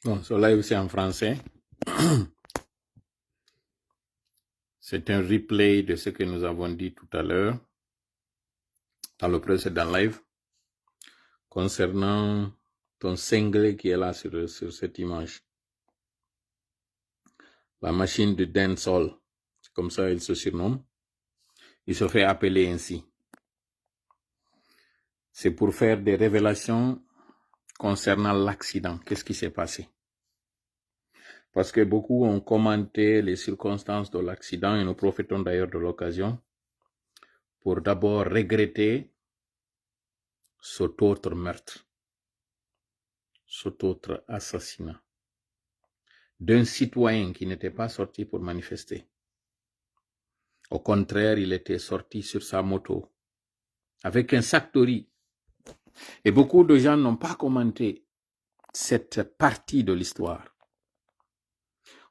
Bon, ce live, c'est en français. C'est un replay de ce que nous avons dit tout à l'heure dans le précédent live concernant ton cinglé qui est là sur cette image. La machine de dancehall, c'est comme ça il se surnomme. Il se fait appeler ainsi. C'est pour faire des révélations concernant l'accident. Qu'est-ce qui s'est passé? Parce que beaucoup ont commenté les circonstances de l'accident et nous profitons d'ailleurs de l'occasion pour d'abord regretter cet autre meurtre, cet autre assassinat d'un citoyen qui n'était pas sorti pour manifester. Au contraire, il était sorti sur sa moto avec un sac de riz. Et beaucoup de gens n'ont pas commenté cette partie de l'histoire.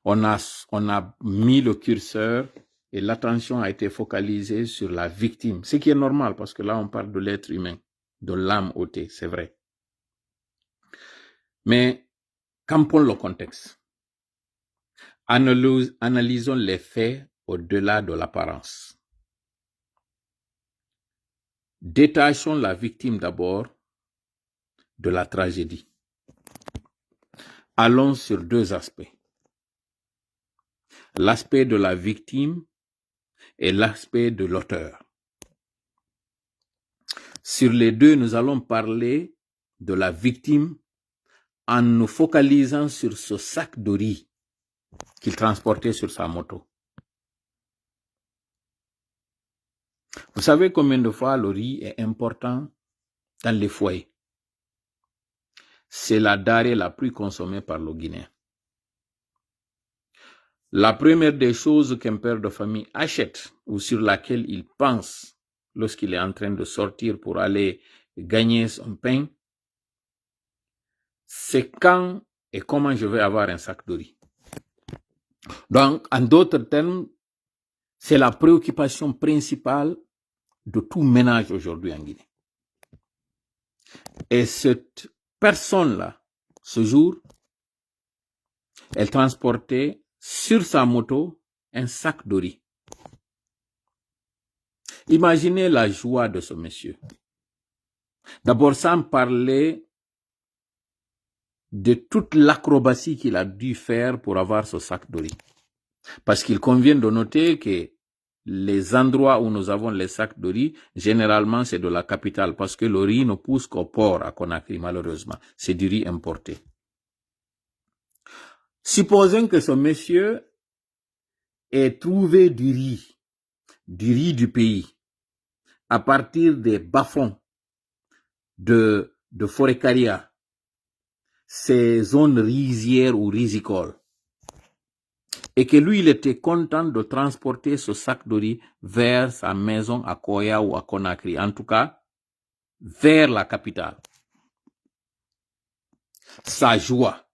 On a mis le curseur et l'attention a été focalisée sur la victime, ce qui est normal parce que là on parle de l'être humain, de l'âme ôtée, c'est vrai. Mais campons le contexte. Analysons les faits au-delà de l'apparence. Détachons la victime d'abord de la tragédie. Allons sur deux aspects. L'aspect de la victime et l'aspect de l'auteur. Sur les deux, nous allons parler de la victime en nous focalisant sur ce sac de riz qu'il transportait sur sa moto. Vous savez combien de fois le riz est important dans les foyers? C'est la denrée la plus consommée par le Guinéen. La première des choses qu'un père de famille achète ou sur laquelle il pense lorsqu'il est en train de sortir pour aller gagner son pain, c'est quand et comment je vais avoir un sac de riz. Donc, en d'autres termes, c'est la préoccupation principale de tout ménage aujourd'hui en Guinée. Et cette personne-là, ce jour, elle transportait sur sa moto un sac de riz. Imaginez la joie de ce monsieur. D'abord, sans parler de toute l'acrobatie qu'il a dû faire pour avoir ce sac de riz. Parce qu'il convient de noter que les endroits où nous avons les sacs de riz, généralement c'est de la capitale, parce que le riz ne pousse qu'au port à Conakry, malheureusement. C'est du riz importé. Supposons que ce monsieur ait trouvé du riz du pays, à partir des bas-fonds de Forêt-Caria, ces zones rizières ou rizicoles, et que lui, il était content de transporter ce sac de riz vers sa maison à Koya ou à Conakry, en tout cas, vers la capitale. Sa joie,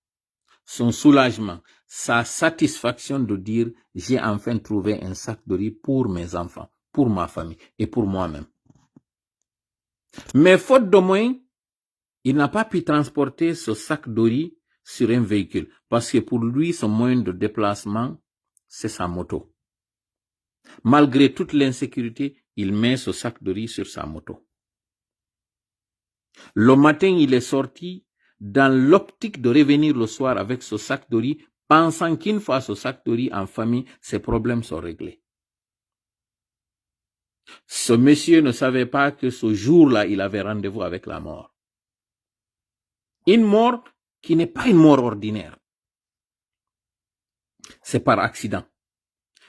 son soulagement, sa satisfaction de dire « j'ai enfin trouvé un sac de riz pour mes enfants, pour ma famille et pour moi-même ». Mais faute de moyens, il n'a pas pu transporter ce sac de riz sur un véhicule, parce que pour lui, son moyen de déplacement, c'est sa moto. Malgré toute l'insécurité, il met ce sac de riz sur sa moto. Le matin, il est sorti dans l'optique de revenir le soir avec ce sac de riz, pensant qu'une fois ce sac de riz en famille, ses problèmes sont réglés. Ce monsieur ne savait pas que ce jour-là, il avait rendez-vous avec la mort. Une mort qui n'est pas une mort ordinaire. C'est par accident.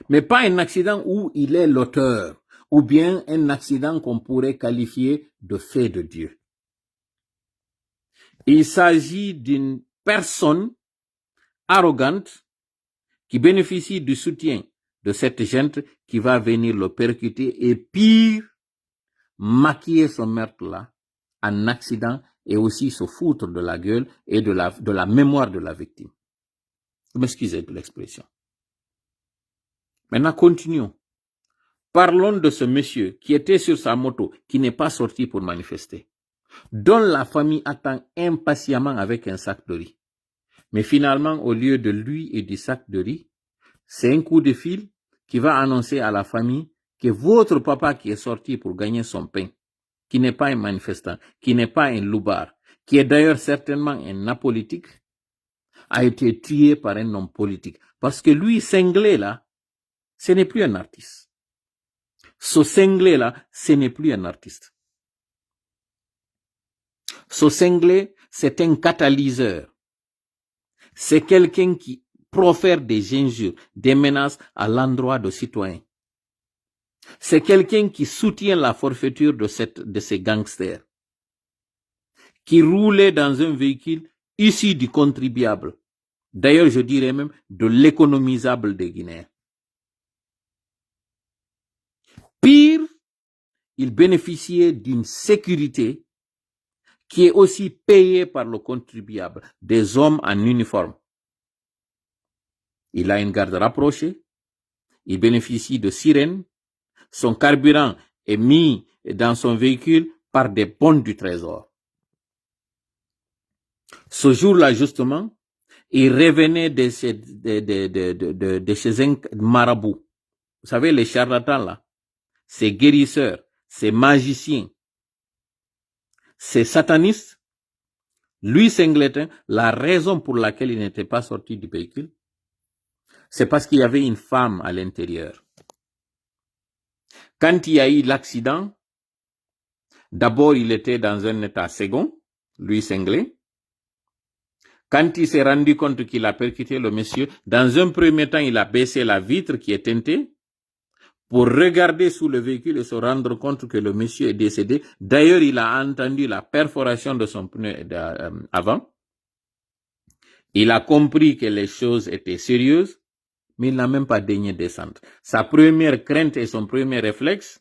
Mais pas un accident où il est l'auteur, ou bien un accident qu'on pourrait qualifier de fait de Dieu. Il s'agit d'une personne arrogante qui bénéficie du soutien de cette gente qui va venir le percuter et pire, maquiller ce meurtre-là en accident et aussi se foutre de la gueule et de la mémoire de la victime. Vous m'excusez de l'expression. Maintenant, continuons. Parlons de ce monsieur qui était sur sa moto, qui n'est pas sorti pour manifester, dont la famille attend impatiemment avec un sac de riz. Mais finalement, au lieu de lui et du sac de riz, c'est un coup de fil qui va annoncer à la famille que votre papa qui est sorti pour gagner son pain, qui n'est pas un manifestant, qui n'est pas un loupard, qui est d'ailleurs certainement un apolitique, a été tué par un homme politique. Parce que lui, cinglé là, ce n'est plus un artiste. Ce cinglé là, ce n'est plus un artiste. Ce cinglé, c'est un catalyseur. C'est quelqu'un qui profère des injures, des menaces à l'endroit de citoyens. C'est quelqu'un qui soutient la forfaiture de ces gangsters, qui roulait dans un véhicule issu du contribuable. D'ailleurs, je dirais même de l'économisable des Guinéens. Pire, il bénéficiait d'une sécurité qui est aussi payée par le contribuable, des hommes en uniforme. Il a une garde rapprochée, il bénéficie de sirènes, son carburant est mis dans son véhicule par des bonnes du trésor. Ce jour-là, justement, il revenait de chez un marabout. Vous savez, les charlatans là, ces guérisseurs, ces magiciens, ces satanistes. Lui, Singleton, la raison pour laquelle il n'était pas sorti du véhicule, c'est parce qu'il y avait une femme à l'intérieur. Quand il y a eu l'accident, d'abord il était dans un état second, lui Singleton. Quand il s'est rendu compte qu'il a percuté le monsieur, dans un premier temps, il a baissé la vitre qui est teintée pour regarder sous le véhicule et se rendre compte que le monsieur est décédé. D'ailleurs, il a entendu la perforation de son pneu avant. Il a compris que les choses étaient sérieuses, mais il n'a même pas daigné descendre. Sa première crainte et son premier réflexe,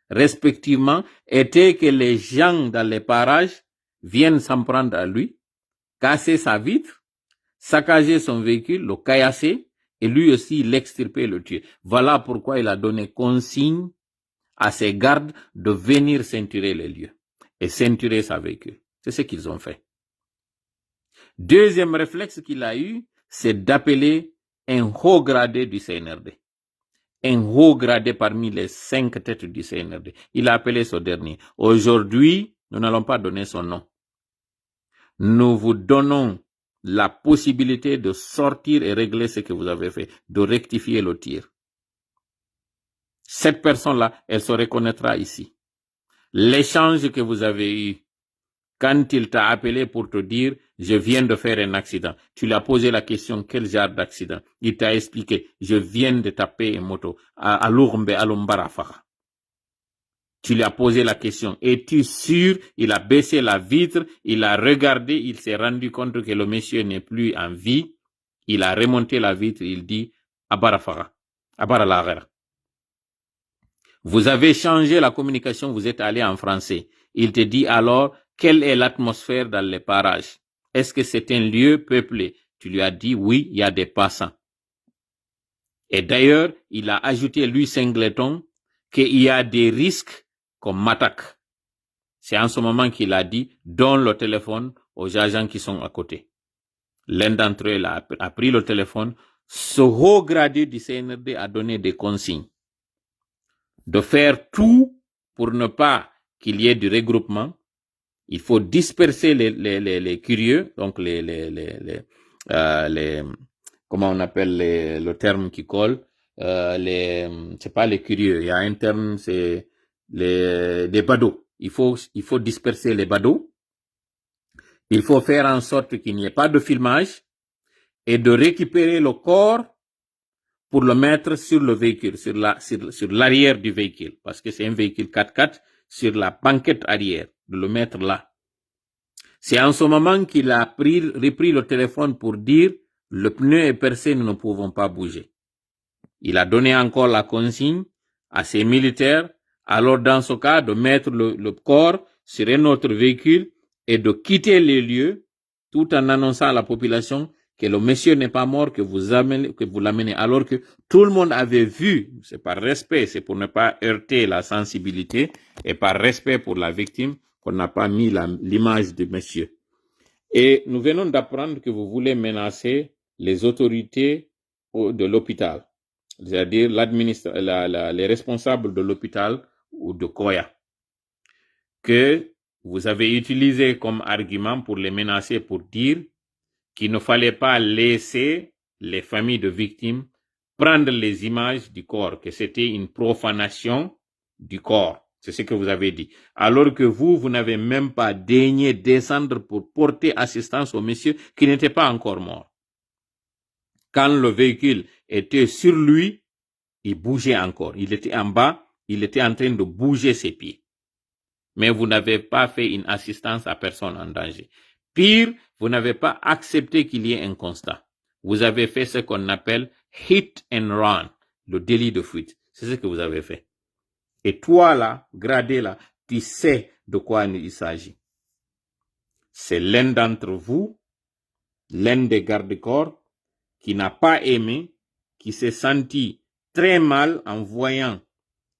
respectivement, était que les gens dans les parages viennent s'en prendre à lui, casser sa vitre, saccager son véhicule, le caillasser, et lui aussi l'extirper, le tuer. Voilà pourquoi il a donné consigne à ses gardes de venir ceinturer les lieux et ceinturer sa véhicule. C'est ce qu'ils ont fait. Deuxième réflexe qu'il a eu, c'est d'appeler un haut gradé du CNRD. Un haut gradé parmi les 5 têtes du CNRD. Il a appelé ce dernier. Aujourd'hui, nous n'allons pas donner son nom. Nous vous donnons la possibilité de sortir et régler ce que vous avez fait, de rectifier le tir. Cette personne-là, elle se reconnaîtra ici. L'échange que vous avez eu, quand il t'a appelé pour te dire, je viens de faire un accident. Tu lui as posé la question, quel genre d'accident? Il t'a expliqué, je viens de taper une moto à Lourmbe, à Lombarafaga. Tu lui as posé la question, es-tu sûr? Il a baissé la vitre, il a regardé, il s'est rendu compte que le monsieur n'est plus en vie. Il a remonté la vitre, il dit, Abarafaga, Abaralagera. Vous avez changé la communication, vous êtes allé en français. Il te dit alors, quelle est l'atmosphère dans les parages? Est-ce que c'est un lieu peuplé? Tu lui as dit, oui, il y a des passants. Et d'ailleurs, il a ajouté, lui, Singleton, qu'il y a des risques qu'on m'attaque. C'est en ce moment qu'il a dit, donne le téléphone aux agents qui sont à côté. L'un d'entre eux a pris le téléphone. Ce haut gradé du CNRD a donné des consignes de faire tout pour ne pas qu'il y ait du regroupement. Il faut disperser les curieux, donc comment on appelle le terme qui colle, c'est pas les curieux, il y a un terme, c'est des badauds. Il faut disperser les badauds. Il faut faire en sorte qu'il n'y ait pas de filmage et de récupérer le corps pour le mettre sur le véhicule, sur l'arrière du véhicule, parce que c'est un véhicule 4x4, sur la banquette arrière, de le mettre là. C'est en ce moment qu'il a repris le téléphone pour dire, le pneu est percé, nous ne pouvons pas bouger. Il a donné encore la consigne à ses militaires, alors dans ce cas, de mettre le corps sur un autre véhicule et de quitter les lieux, tout en annonçant à la population que le monsieur n'est pas mort, que vous l'amenez, alors que tout le monde avait vu, c'est par respect, c'est pour ne pas heurter la sensibilité, et par respect pour la victime, qu'on n'a pas mis l'image du monsieur. Et nous venons d'apprendre que vous voulez menacer les autorités de l'hôpital, c'est-à-dire les responsables de l'hôpital ou de Koya, que vous avez utilisé comme argument pour les menacer, pour dire qu'il ne fallait pas laisser les familles de victimes prendre les images du corps, que c'était une profanation du corps. C'est ce que vous avez dit. Alors que vous n'avez même pas daigné descendre pour porter assistance au monsieur qui n'était pas encore mort. Quand le véhicule était sur lui, il bougeait encore. Il était en bas, il était en train de bouger ses pieds. Mais vous n'avez pas fait une assistance à personne en danger. Pire, vous n'avez pas accepté qu'il y ait un constat. Vous avez fait ce qu'on appelle hit and run, le délit de fuite. C'est ce que vous avez fait. Et toi là, gradé là, tu sais de quoi il s'agit. C'est l'un d'entre vous, l'un des gardes-corps, qui n'a pas aimé, qui s'est senti très mal en voyant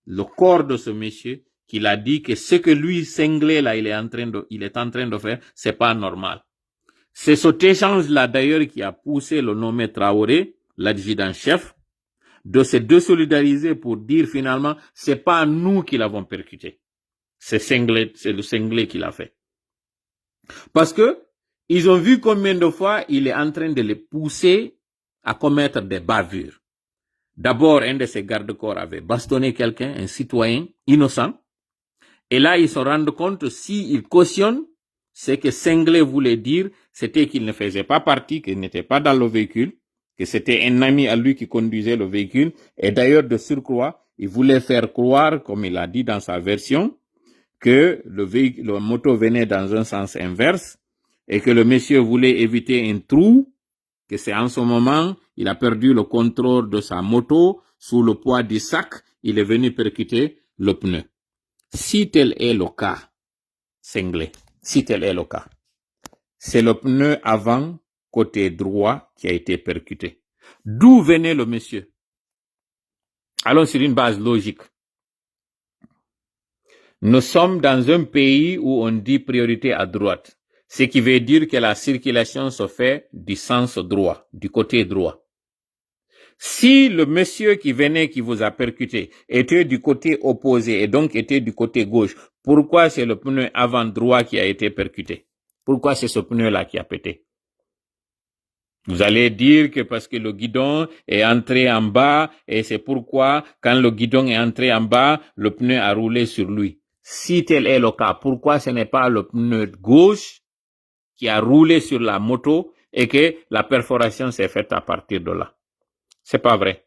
le corps de ce monsieur, qu'il a dit que ce que lui, cinglé là, il est en train de faire, c'est pas normal. C'est cet échange-là, d'ailleurs, qui a poussé le nommé Traoré, l'adjudant-chef, de se désolidariser pour dire finalement, c'est pas nous qui l'avons percuté. C'est le cinglé qui l'a fait. Parce que, ils ont vu combien de fois il est en train de les pousser à commettre des bavures. D'abord, un de ses gardes-corps avait bastonné quelqu'un, un citoyen innocent. Et là, ils se rendent compte, s'ils cautionnent, ce que Cinglé voulait dire, c'était qu'il ne faisait pas partie, qu'il n'était pas dans le véhicule, que c'était un ami à lui qui conduisait le véhicule. Et d'ailleurs, de surcroît, il voulait faire croire, comme il a dit dans sa version, que le moto venait dans un sens inverse et que le monsieur voulait éviter un trou, que c'est en ce moment, il a perdu le contrôle de sa moto, sous le poids du sac, il est venu percuter le pneu. Si tel est le cas, Cinglé, si tel est le cas, c'est le pneu avant, côté droit, qui a été percuté. D'où venait le monsieur? Allons sur une base logique. Nous sommes dans un pays où on dit priorité à droite, ce qui veut dire que la circulation se fait du sens droit, du côté droit. Si le monsieur qui venait, qui vous a percuté, était du côté opposé et donc était du côté gauche, pourquoi c'est le pneu avant droit qui a été percuté? Pourquoi c'est ce pneu-là qui a pété? Vous allez dire que parce que le guidon est entré en bas et c'est pourquoi quand le guidon est entré en bas, le pneu a roulé sur lui. Si tel est le cas, pourquoi ce n'est pas le pneu gauche qui a roulé sur la moto et que la perforation s'est faite à partir de là? C'est pas vrai.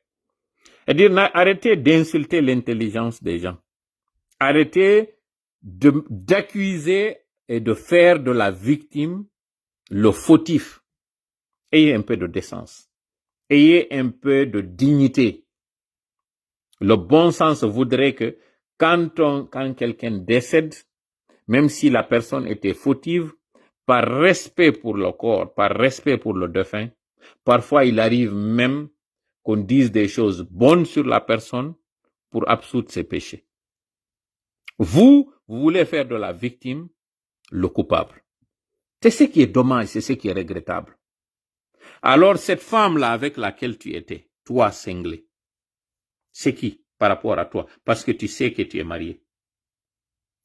C'est-à-dire, arrêtez d'insulter l'intelligence des gens. Arrêtez d'accuser et de faire de la victime le fautif. Ayez un peu de décence. Ayez un peu de dignité. Le bon sens voudrait que quand quelqu'un décède, même si la personne était fautive, par respect pour le corps, par respect pour le défunt, parfois il arrive même qu'on dise des choses bonnes sur la personne pour absoudre ses péchés. Vous voulez faire de la victime le coupable. C'est ce qui est dommage, c'est ce qui est regrettable. Alors cette femme-là avec laquelle tu étais, toi Cinglé, c'est qui par rapport à toi? Parce que tu sais que tu es marié.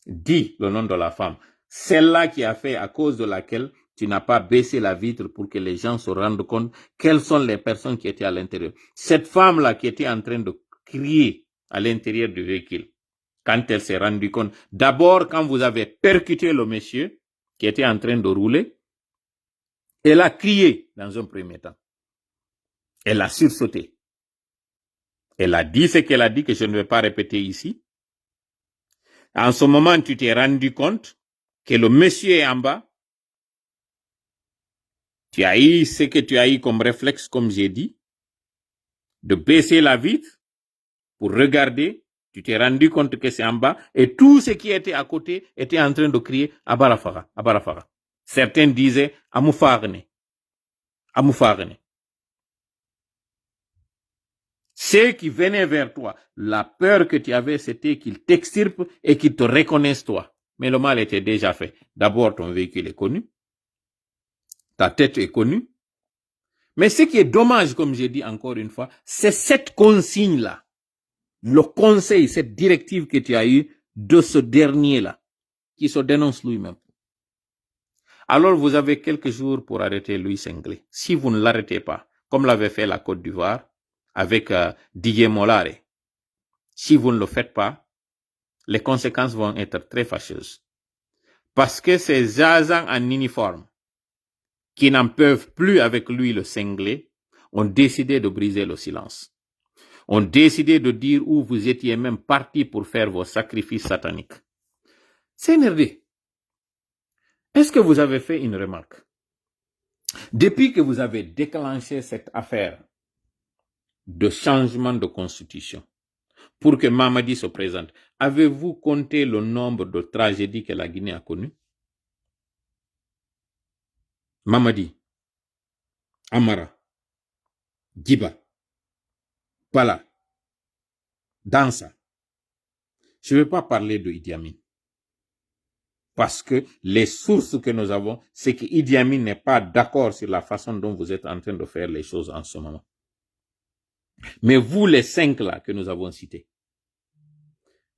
Dis le nom de la femme. Celle-là qui a fait à cause de laquelle tu n'as pas baissé la vitre pour que les gens se rendent compte quelles sont les personnes qui étaient à l'intérieur. Cette femme-là qui était en train de crier à l'intérieur du véhicule, quand elle s'est rendue compte, d'abord quand vous avez percuté le monsieur qui était en train de rouler, elle a crié dans un premier temps. Elle a sursauté. Elle a dit ce qu'elle a dit, que je ne vais pas répéter ici. En ce moment, tu t'es rendu compte que le monsieur est en bas. Tu as eu ce que tu as eu comme réflexe, comme j'ai dit, de baisser la vitre pour regarder. Tu t'es rendu compte que c'est en bas et tout ce qui était à côté était en train de crier Abarafara, Abarafara. Certains disaient Amoufarne, Amoufarne. Ceux qui venaient vers toi, la peur que tu avais, c'était qu'ils t'extirpent et qu'ils te reconnaissent toi. Mais le mal était déjà fait. D'abord, ton véhicule est connu. Ta tête est connue. Mais ce qui est dommage, comme j'ai dit encore une fois, c'est cette consigne-là, le conseil, cette directive que tu as eue de ce dernier-là, qui se dénonce lui-même. Alors vous avez quelques jours pour arrêter Louis Senglé. Si vous ne l'arrêtez pas, comme l'avait fait la Côte d'Ivoire avec Didier Molare, si vous ne le faites pas, les conséquences vont être très fâcheuses. Parce que ces agents en uniforme qui n'en peuvent plus avec lui le Senglé ont décidé de briser le silence. Ont décidé de dire où vous étiez même parti pour faire vos sacrifices sataniques. CNRD, est-ce que vous avez fait une remarque? Depuis que vous avez déclenché cette affaire de changement de constitution pour que Mamadi se présente, avez-vous compté le nombre de tragédies que la Guinée a connues? Mamadi, Amara, Djiba, Pala, Dansa. Je ne vais pas parler de Idi Amin. Parce que les sources que nous avons, c'est que Idi Amin n'est pas d'accord sur la façon dont vous êtes en train de faire les choses en ce moment. Mais vous, les 5 là que nous avons cités,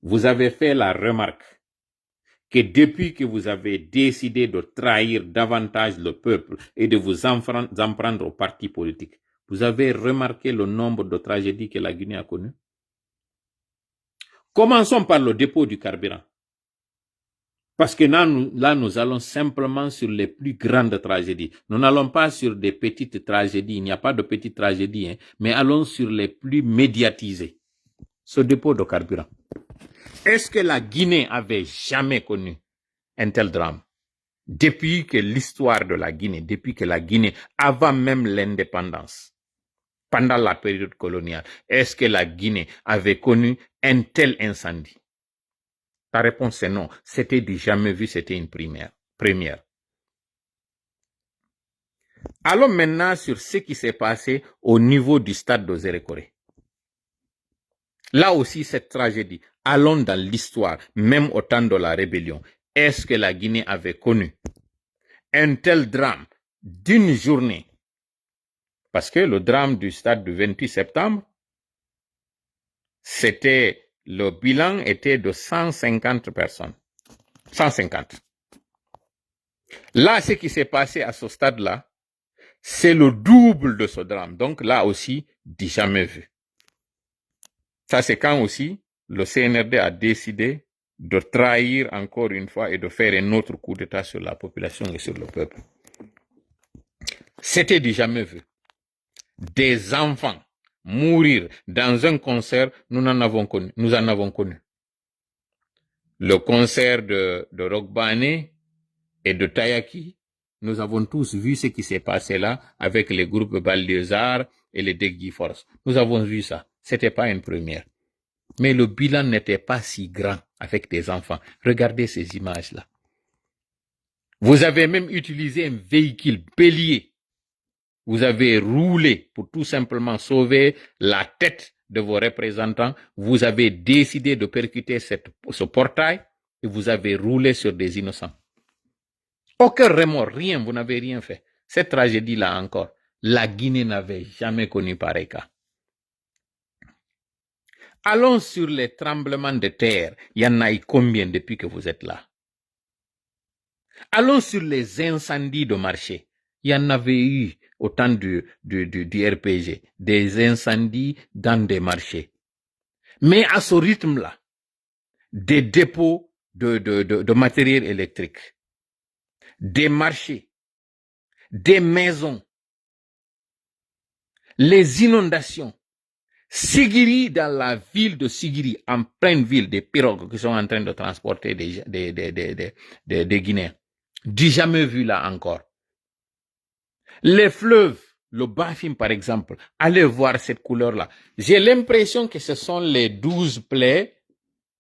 vous avez fait la remarque que depuis que vous avez décidé de trahir davantage le peuple et de vous en prendre au parti politique, vous avez remarqué le nombre de tragédies que la Guinée a connues. Commençons par le dépôt du carburant. Parce que là, nous allons simplement sur les plus grandes tragédies. Nous n'allons pas sur des petites tragédies. Il n'y a pas de petites tragédies, hein, mais allons sur les plus médiatisées. Ce dépôt de carburant. Est-ce que la Guinée avait jamais connu un tel drame? Depuis que l'histoire de la Guinée, depuis que la Guinée, avant même l'indépendance, pendant la période coloniale, est-ce que la Guinée avait connu un tel incendie? Ta réponse est non. C'était du jamais vu, c'était une première. Allons maintenant sur ce qui s'est passé au niveau du stade de Zérékoré. Là aussi, cette tragédie. Allons dans l'histoire, même au temps de la rébellion. Est-ce que la Guinée avait connu un tel drame d'une journée? Parce que le drame du stade du 28 septembre, le bilan était de 150 personnes. 150. Là, ce qui s'est passé à ce stade-là, c'est le double de ce drame. Donc là aussi, du jamais vu. Ça, c'est quand aussi le CNRD a décidé de trahir encore une fois et de faire un autre coup d'État sur la population et sur le peuple. C'était du jamais vu. Des enfants mourir dans un concert, nous en avons connu. Le concert de Rock Bané et de Tayaki, nous avons tous vu ce qui s'est passé là avec les groupes Baldiezar et les Degui Force. Nous avons vu ça. C'était pas une première. Mais le bilan n'était pas si grand avec des enfants. Regardez ces images-là. Vous avez même utilisé un véhicule bélier. Vous avez roulé pour tout simplement sauver la tête de vos représentants. Vous avez décidé de percuter ce portail et vous avez roulé sur des innocents. Aucun remords, rien, vous n'avez rien fait. Cette tragédie-là encore, la Guinée n'avait jamais connu pareil cas. Allons sur les tremblements de terre. Il y en a eu combien depuis que vous êtes là? Allons sur les incendies de marché. Il y en avait eu au temps du RPG, des incendies dans des marchés. Mais à ce rythme-là, des dépôts de matériel électrique, des marchés, des maisons, les inondations. Sigiri, dans la ville de Sigiri, en pleine ville, des pirogues qui sont en train de transporter des Guinéens. Du jamais vu là encore. Les fleuves, le Bafim par exemple, allez voir cette couleur-là. J'ai l'impression que ce sont les 12 plaies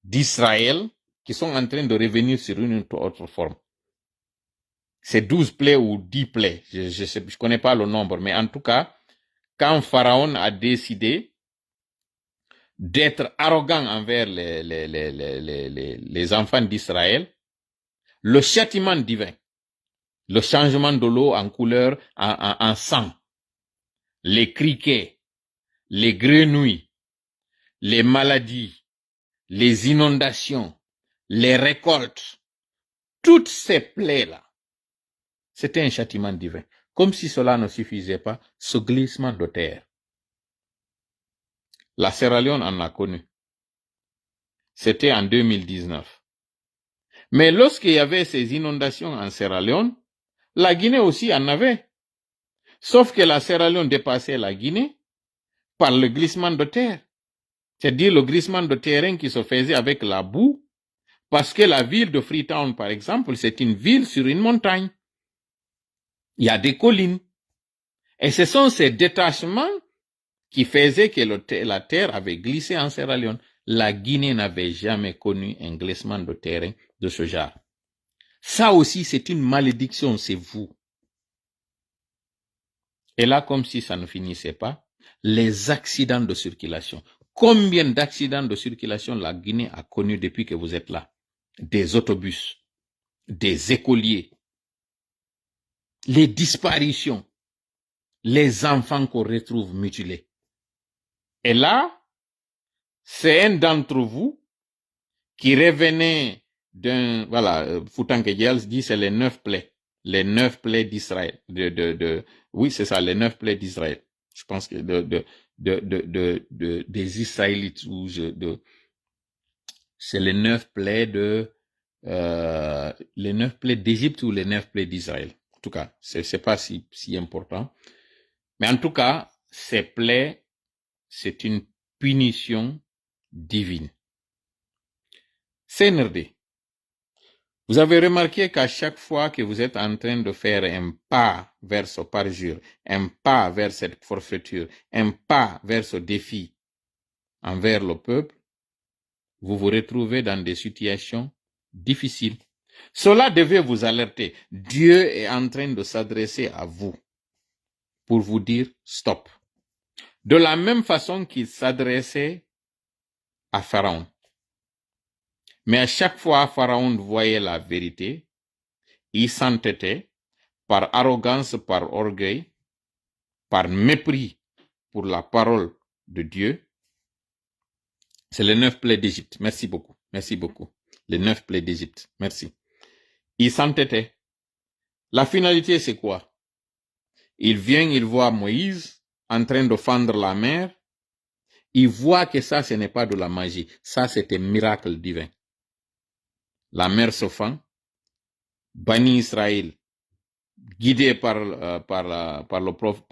d'Israël qui sont en train de revenir sur une autre forme. C'est 12 plaies ou 10 plaies, je connais pas le nombre, mais en tout cas, quand Pharaon a décidé d'être arrogant envers les enfants d'Israël, le châtiment divin, le changement de l'eau en couleur, en sang, les criquets, les grenouilles, les maladies, les inondations, les récoltes, toutes ces plaies-là, c'était un châtiment divin. Comme si cela ne suffisait pas, ce glissement de terre. La Sierra Leone en a connu. C'était en 2019. Mais lorsqu'il y avait ces inondations en Sierra Leone, la Guinée aussi en avait. Sauf que la Sierra Leone dépassait la Guinée par le glissement de terre. C'est-à-dire le glissement de terrain qui se faisait avec la boue, parce que la ville de Freetown, par exemple, c'est une ville sur une montagne. Il y a des collines. Et ce sont ces détachements qui faisaient que la terre avait glissé en Sierra Leone. La Guinée n'avait jamais connu un glissement de terrain de ce genre. Ça aussi, c'est une malédiction, c'est vous. Et là, comme si ça ne finissait pas, les accidents de circulation. Combien d'accidents de circulation la Guinée a connu depuis que vous êtes là? Des autobus, des écoliers, les disparitions, les enfants qu'on retrouve mutilés. Et là, c'est un d'entre vous qui revenait d'un, voilà, Foutanké Diels dit c'est les 9 plaies. Les 9 plaies d'Israël. Oui, c'est ça, les 9 plaies d'Israël. Je pense que des Israélites, ou c'est les 9 plaies les 9 plaies d'Égypte ou les 9 plaies d'Israël. En tout cas, c'est pas si important. Mais en tout cas, ces plaies, c'est une punition divine. CNRD. Vous avez remarqué qu'à chaque fois que vous êtes en train de faire un pas vers ce parjure, un pas vers cette forfaiture, un pas vers ce défi envers le peuple, vous vous retrouvez dans des situations difficiles. Cela devait vous alerter. Dieu est en train de s'adresser à vous pour vous dire stop. De la même façon qu'il s'adressait à Pharaon. Mais à chaque fois, Pharaon voyait la vérité, il s'entêtait par arrogance, par orgueil, par mépris pour la parole de Dieu. C'est les 9 plaies d'Égypte. Merci beaucoup. Merci beaucoup. Les 9 plaies d'Égypte. Merci. Il s'entêtait. La finalité, c'est quoi? Il vient, il voit Moïse en train de fendre la mer. Il voit que ça, ce n'est pas de la magie. Ça, c'est un miracle divin. La mer se fend. Bani Israël, guidé par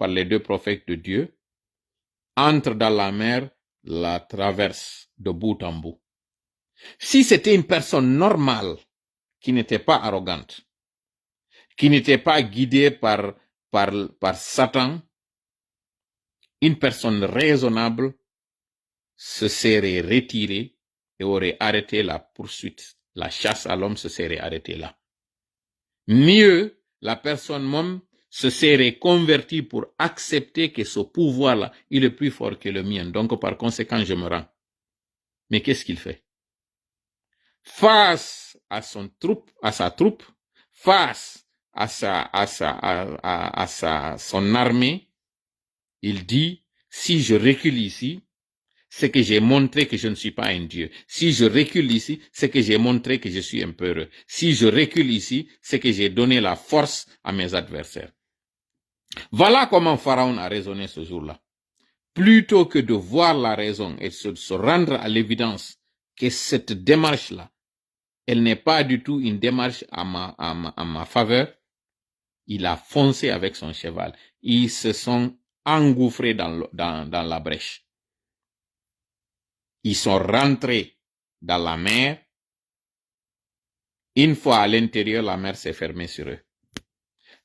les 2 prophètes de Dieu, entre dans la mer, la traverse de bout en bout. Si c'était une personne normale, qui n'était pas arrogante, qui n'était pas guidée par Satan, une personne raisonnable se serait retirée et aurait arrêté la poursuite. La chasse à l'homme se serait arrêtée là. Mieux, la personne même se serait convertie pour accepter que ce pouvoir-là, il est plus fort que le mien. Donc, par conséquent, je me rends. Mais qu'est-ce qu'il fait? Face à sa troupe, face à son armée, il dit, si je recule ici, c'est que j'ai montré que je ne suis pas un Dieu. Si je recule ici, c'est que j'ai montré que je suis un peureux. Si je recule ici, c'est que j'ai donné la force à mes adversaires. Voilà comment Pharaon a raisonné ce jour-là. Plutôt que de voir la raison et se rendre à l'évidence que cette démarche-là, elle n'est pas du tout une démarche à ma faveur, il a foncé avec son cheval. Ils se sont engouffrés dans la brèche. Ils sont rentrés dans la mer. Une fois à l'intérieur, la mer s'est fermée sur eux.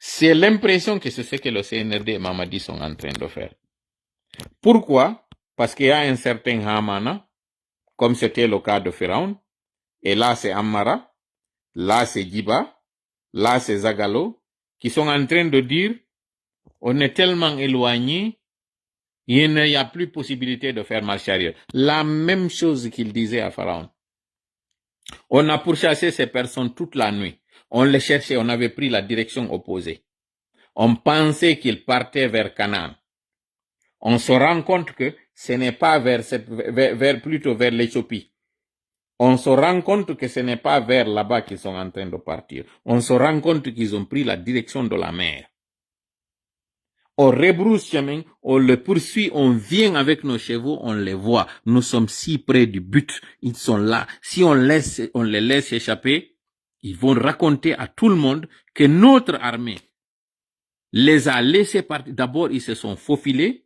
C'est l'impression que c'est ce que le CNRD et Mamadi sont en train de faire. Pourquoi? Parce qu'il y a un certain Hamana, comme c'était le cas de Pharaon, et là c'est Amara, là c'est Djiba, là c'est Zagalo, qui sont en train de dire, on est tellement éloigné, il n'y a plus possibilité de faire marche arrière. La même chose qu'il disait à Pharaon. On a pourchassé ces personnes toute la nuit. On les cherchait, on avait pris la direction opposée. On pensait qu'ils partaient vers Canaan. On se rend compte que ce n'est pas plutôt vers l'Éthiopie. On se rend compte que ce n'est pas vers là-bas qu'ils sont en train de partir. On se rend compte qu'ils ont pris la direction de la mer. On rebrousse chemin, on le poursuit, on vient avec nos chevaux, on les voit. Nous sommes si près du but, ils sont là. Si on les laisse échapper, ils vont raconter à tout le monde que notre armée les a laissés partir. D'abord, ils se sont faufilés.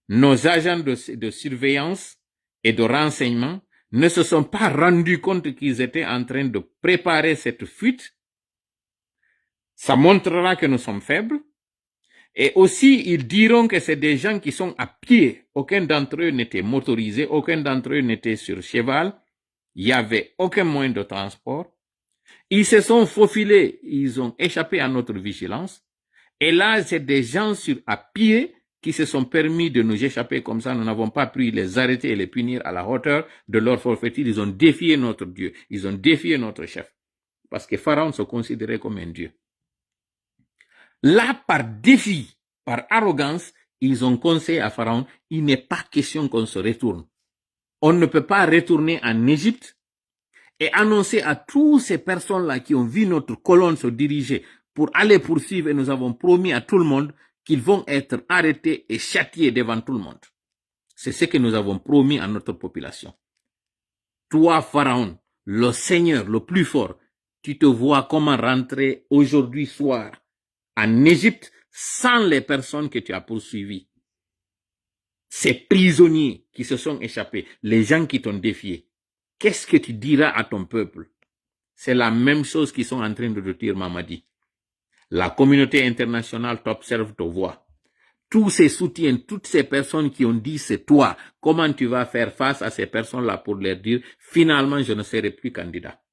Nos agents de surveillance et de renseignement ne se sont pas rendus compte qu'ils étaient en train de préparer cette fuite. Ça montrera que nous sommes faibles. Et aussi, ils diront que c'est des gens qui sont à pied. Aucun d'entre eux n'était motorisé, aucun d'entre eux n'était sur cheval. Il n'y avait aucun moyen de transport. Ils se sont faufilés, ils ont échappé à notre vigilance. Et là, c'est des gens à pied qui se sont permis de nous échapper comme ça. Nous n'avons pas pu les arrêter et les punir à la hauteur de leur forfaiture. Ils ont défié notre Dieu. Ils ont défié notre chef. Parce que Pharaon se considérait comme un Dieu. Là, par défi, par arrogance, ils ont conseillé à Pharaon, il n'est pas question qu'on se retourne. On ne peut pas retourner en Égypte et annoncer à toutes ces personnes-là qui ont vu notre colonne se diriger pour aller poursuivre, et nous avons promis à tout le monde qu'ils vont être arrêtés et châtiés devant tout le monde. C'est ce que nous avons promis à notre population. Toi, Pharaon, le Seigneur le plus fort, tu te vois comment rentrer aujourd'hui soir en Égypte sans les personnes que tu as poursuivies. Ces prisonniers qui se sont échappés, les gens qui t'ont défié. Qu'est-ce que tu diras à ton peuple? C'est la même chose qu'ils sont en train de te dire, Mamadi. La communauté internationale t'observe, te voit. Tous ces soutiens, toutes ces personnes qui ont dit c'est toi, comment tu vas faire face à ces personnes-là pour leur dire finalement je ne serai plus candidat?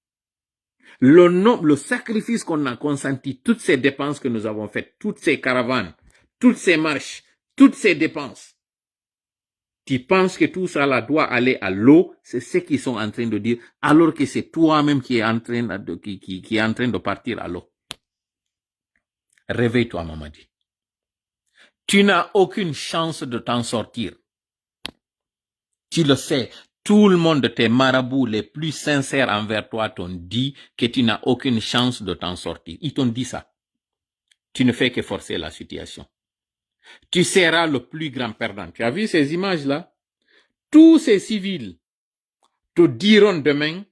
Le sacrifice qu'on a consenti, toutes ces dépenses que nous avons faites, toutes ces caravanes, toutes ces marches, toutes ces dépenses, tu penses que tout ça là doit aller à l'eau? C'est ce qu'ils sont en train de dire, alors que c'est toi-même qui est en train de partir à l'eau. Réveille-toi, Mamadi. Tu n'as aucune chance de t'en sortir. Tu le sais. Tout le monde, tes marabouts les plus sincères envers toi t'ont dit que tu n'as aucune chance de t'en sortir. Ils t'ont dit ça. Tu ne fais que forcer la situation. Tu seras le plus grand perdant. Tu as vu ces images-là? Tous ces civils te diront demain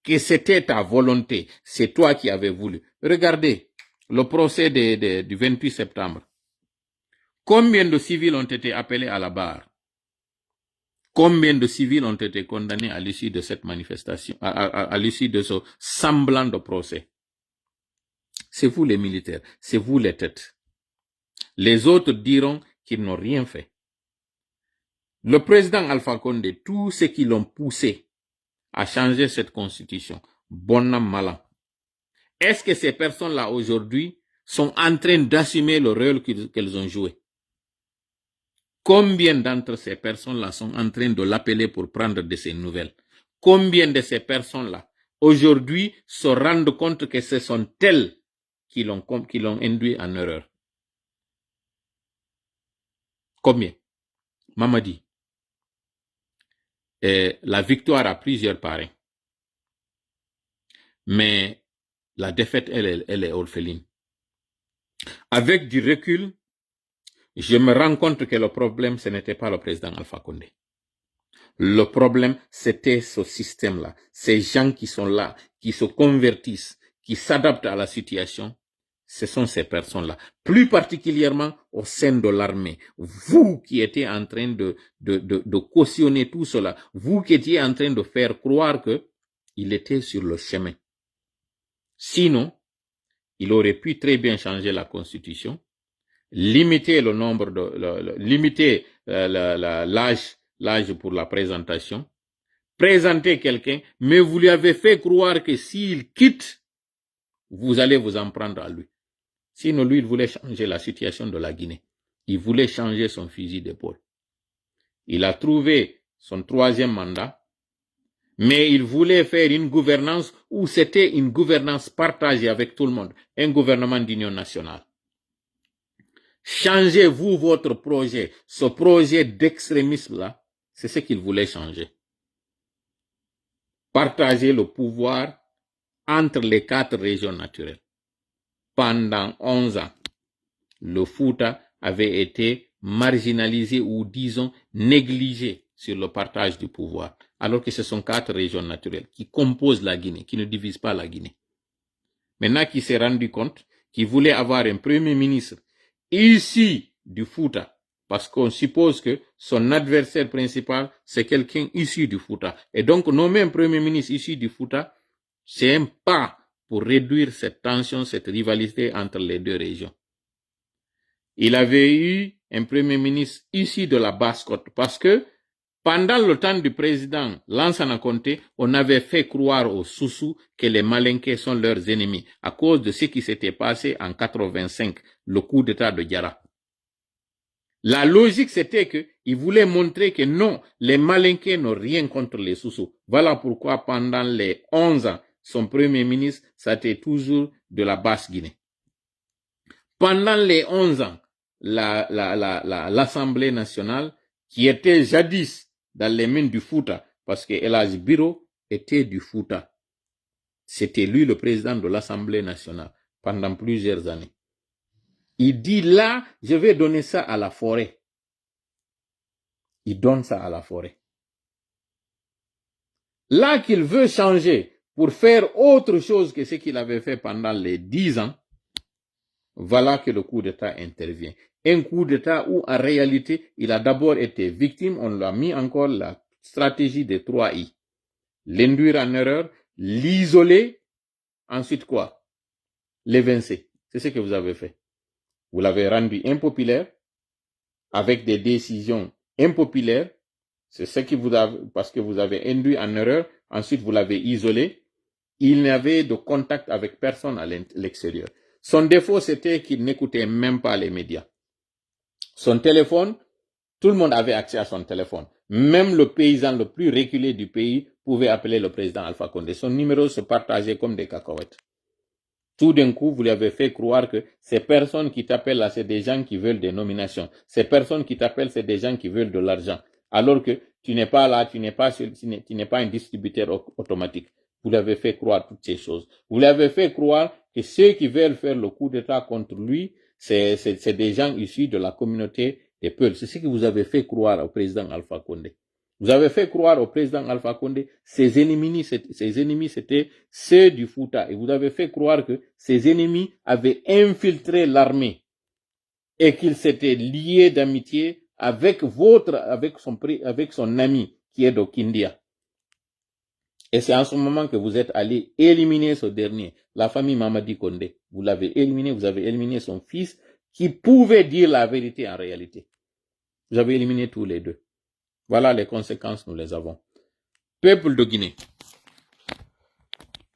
que c'était ta volonté. C'est toi qui avais voulu. Regardez le procès du 28 septembre. Combien de civils ont été appelés à la barre? Combien de civils ont été condamnés à l'issue de cette manifestation, à l'issue de ce semblant de procès? C'est vous les militaires, c'est vous les têtes. Les autres diront qu'ils n'ont rien fait. Le président Alpha Condé, tous ceux qui l'ont poussé à changer cette constitution, bon an, mal an, est-ce que ces personnes-là aujourd'hui sont en train d'assumer le rôle qu'elles ont joué? Combien d'entre ces personnes-là sont en train de l'appeler pour prendre de ses nouvelles? Combien de ces personnes-là aujourd'hui se rendent compte que ce sont elles qui l'ont induit en erreur? Combien? Mamadi. La victoire a plusieurs parrains. Mais la défaite, elle est orpheline. Avec du recul, je me rends compte que le problème, ce n'était pas le président Alpha Condé. Le problème, c'était ce système-là. Ces gens qui sont là, qui se convertissent, qui s'adaptent à la situation, ce sont ces personnes-là. Plus particulièrement au sein de l'armée. Vous qui étiez en train de cautionner tout cela, vous qui étiez en train de faire croire qu'il était sur le chemin. Sinon, il aurait pu très bien changer la constitution, limiter le nombre limiter l'âge pour la présentation, présenter quelqu'un, mais vous lui avez fait croire que s'il quitte, vous allez vous en prendre à lui. Sinon, lui, il voulait changer la situation de la Guinée. Il voulait changer son fusil d'épaule. Il a trouvé son 3e mandat, Mais il voulait faire une gouvernance où c'était une gouvernance partagée avec tout le monde, un gouvernement d'union nationale. Changez-vous votre projet, ce projet d'extrémisme-là, c'est ce qu'il voulait changer. Partager le pouvoir entre les 4 régions naturelles. Pendant 11 ans, le Fouta avait été marginalisé ou disons négligé sur le partage du pouvoir, alors que ce sont 4 régions naturelles qui composent la Guinée, qui ne divisent pas la Guinée. Maintenant qu'il s'est rendu compte qu'il voulait avoir un premier ministre issu du Fouta, parce qu'on suppose que son adversaire principal, c'est quelqu'un issu du Fouta. Et donc, nommer un premier ministre issu du Fouta, c'est un pas pour réduire cette tension, cette rivalité entre les 2 régions. Il avait eu un premier ministre issu de la Basse-Côte, parce que pendant le temps du président Lansana Conté, on avait fait croire aux Soussous que les Malinqués sont leurs ennemis à cause de ce qui s'était passé en 85, le coup d'État de Diarra. La logique, c'était qu'ils voulaient montrer que non, les Malinqués n'ont rien contre les Soussous. Voilà pourquoi pendant les 11 ans, son premier ministre, c'était toujours de la Basse-Guinée. Pendant les 11 ans, l'Assemblée nationale, qui était jadis dans les mains du Fouta, parce que El Hadji Biro était du Fouta. C'était lui le président de l'Assemblée nationale pendant plusieurs années. Il dit là, je vais donner ça à la forêt. Il donne ça à la forêt. Là qu'il veut changer pour faire autre chose que ce qu'il avait fait pendant les 10 ans, voilà que le coup d'État intervient. Un coup d'État où en réalité, il a d'abord été victime, on l'a mis encore la stratégie des 3 I. L'induire en erreur, l'isoler, ensuite quoi? L'évincer. C'est ce que vous avez fait. Vous l'avez rendu impopulaire, avec des décisions impopulaires. C'est ce qui vous a, parce que vous avez induit en erreur, ensuite vous l'avez isolé. Il n'avait de contact avec personne à l'extérieur. Son défaut, c'était qu'il n'écoutait même pas les médias. Son téléphone, tout le monde avait accès à son téléphone. Même le paysan le plus reculé du pays pouvait appeler le président Alpha Condé. Son numéro se partageait comme des cacahuètes. Tout d'un coup, vous lui avez fait croire que ces personnes qui t'appellent là, c'est des gens qui veulent des nominations. Ces personnes qui t'appellent, c'est des gens qui veulent de l'argent. Alors que tu n'es pas là, tu n'es pas un distributeur automatique. Vous lui avez fait croire toutes ces choses. Vous lui avez fait croire que ceux qui veulent faire le coup d'État contre lui, c'est des gens issus de la communauté des peuples. C'est ce que vous avez fait croire au président Alpha Condé. Vous avez fait croire au président Alpha Condé, ses ennemis, c'était ceux du Fouta. Et vous avez fait croire que ses ennemis avaient infiltré l'armée et qu'ils s'étaient liés d'amitié avec son ami qui est d'Okindia. Et c'est en ce moment que vous êtes allé éliminer ce dernier, la famille Mamadi Condé. Vous l'avez éliminé, vous avez éliminé son fils qui pouvait dire la vérité en réalité. Vous avez éliminé tous les deux. Voilà les conséquences, nous les avons. Peuple de Guinée,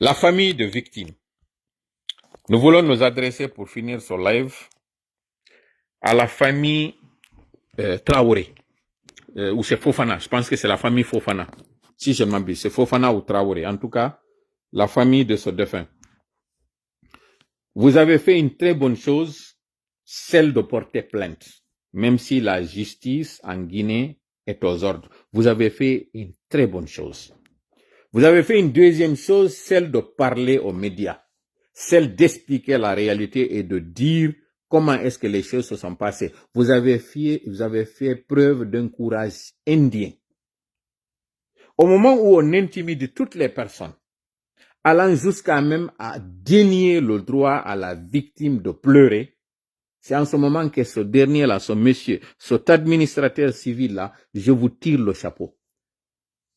la famille de victimes. Nous voulons nous adresser pour finir ce live à la famille Traoré, ou c'est Fofana, je pense que c'est la famille Fofana. Si je m'abuse, c'est Fofana ou Traoré. En tout cas, la famille de ce défunt. Vous avez fait une très bonne chose, celle de porter plainte, même si la justice en Guinée est aux ordres. Vous avez fait une très bonne chose. Vous avez fait une deuxième chose, celle de parler aux médias, celle d'expliquer la réalité et de dire comment est-ce que les choses se sont passées. Vous avez fait preuve d'un courage indien. Au moment où on intimide toutes les personnes, allant jusqu'à même à dénier le droit à la victime de pleurer, c'est en ce moment que ce dernier-là, ce monsieur, cet administrateur civil-là, je vous tire le chapeau.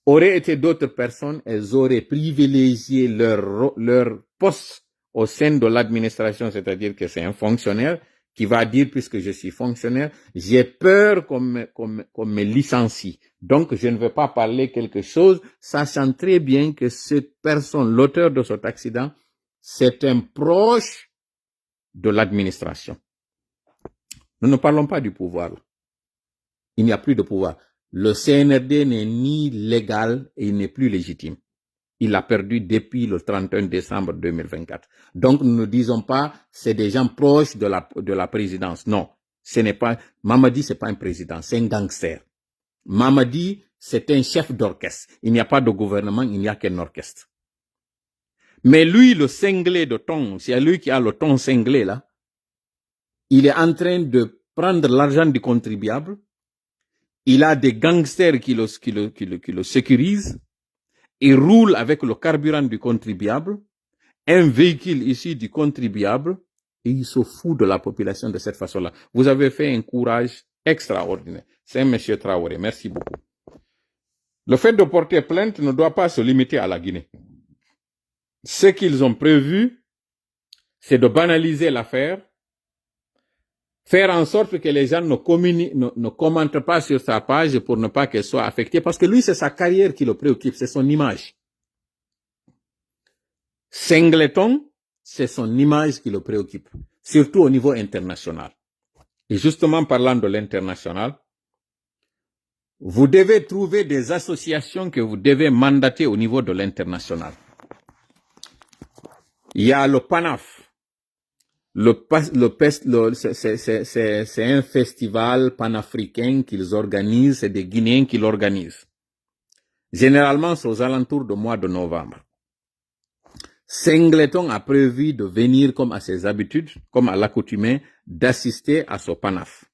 Auraient été d'autres personnes, elles auraient privilégié leur poste au sein de l'administration, c'est-à-dire que c'est un fonctionnaire qui va dire, puisque je suis fonctionnaire, j'ai peur qu'on me licencie. Donc, je ne veux pas parler quelque chose, sachant très bien que cette personne, l'auteur de cet accident, c'est un proche de l'administration. Nous ne parlons pas du pouvoir. Il n'y a plus de pouvoir. le CNRD n'est ni légal et il n'est plus légitime. Il l'a perdu depuis le 31 décembre 2024. Donc, nous ne disons pas c'est des gens proches de la présidence. Non, ce n'est pas, Mamadi, c'est pas un président, c'est un gangster. Mamadi, c'est un chef d'orchestre. Il n'y a pas de gouvernement, il n'y a qu'un orchestre. Mais lui, le cinglé de ton, c'est lui qui a le ton cinglé là, il est en train de prendre l'argent du contribuable. Il a des gangsters qui le sécurisent. Il roule avec le carburant du contribuable, un véhicule ici du contribuable, et il se fout de la population de cette façon-là. Vous avez fait un courage extraordinaire. C'est monsieur Traoré. Merci beaucoup. Le fait de porter plainte ne doit pas se limiter à la Guinée. Ce qu'ils ont prévu, c'est de banaliser l'affaire, faire en sorte que les gens ne commentent pas sur sa page pour ne pas qu'elle soit affectée, parce que lui, c'est sa carrière qui le préoccupe, c'est son image. Singleton, c'est son image qui le préoccupe, surtout au niveau international. Et justement, parlant de l'international, vous devez trouver des associations que vous devez mandater au niveau de l'international. Il y a le PANAF. C'est un festival panafricain qu'ils organisent, c'est des Guinéens qui l'organisent. Généralement, c'est aux alentours du mois de novembre. Singleton a prévu de venir comme à ses habitudes, comme à l'accoutumée, d'assister à ce PANAF.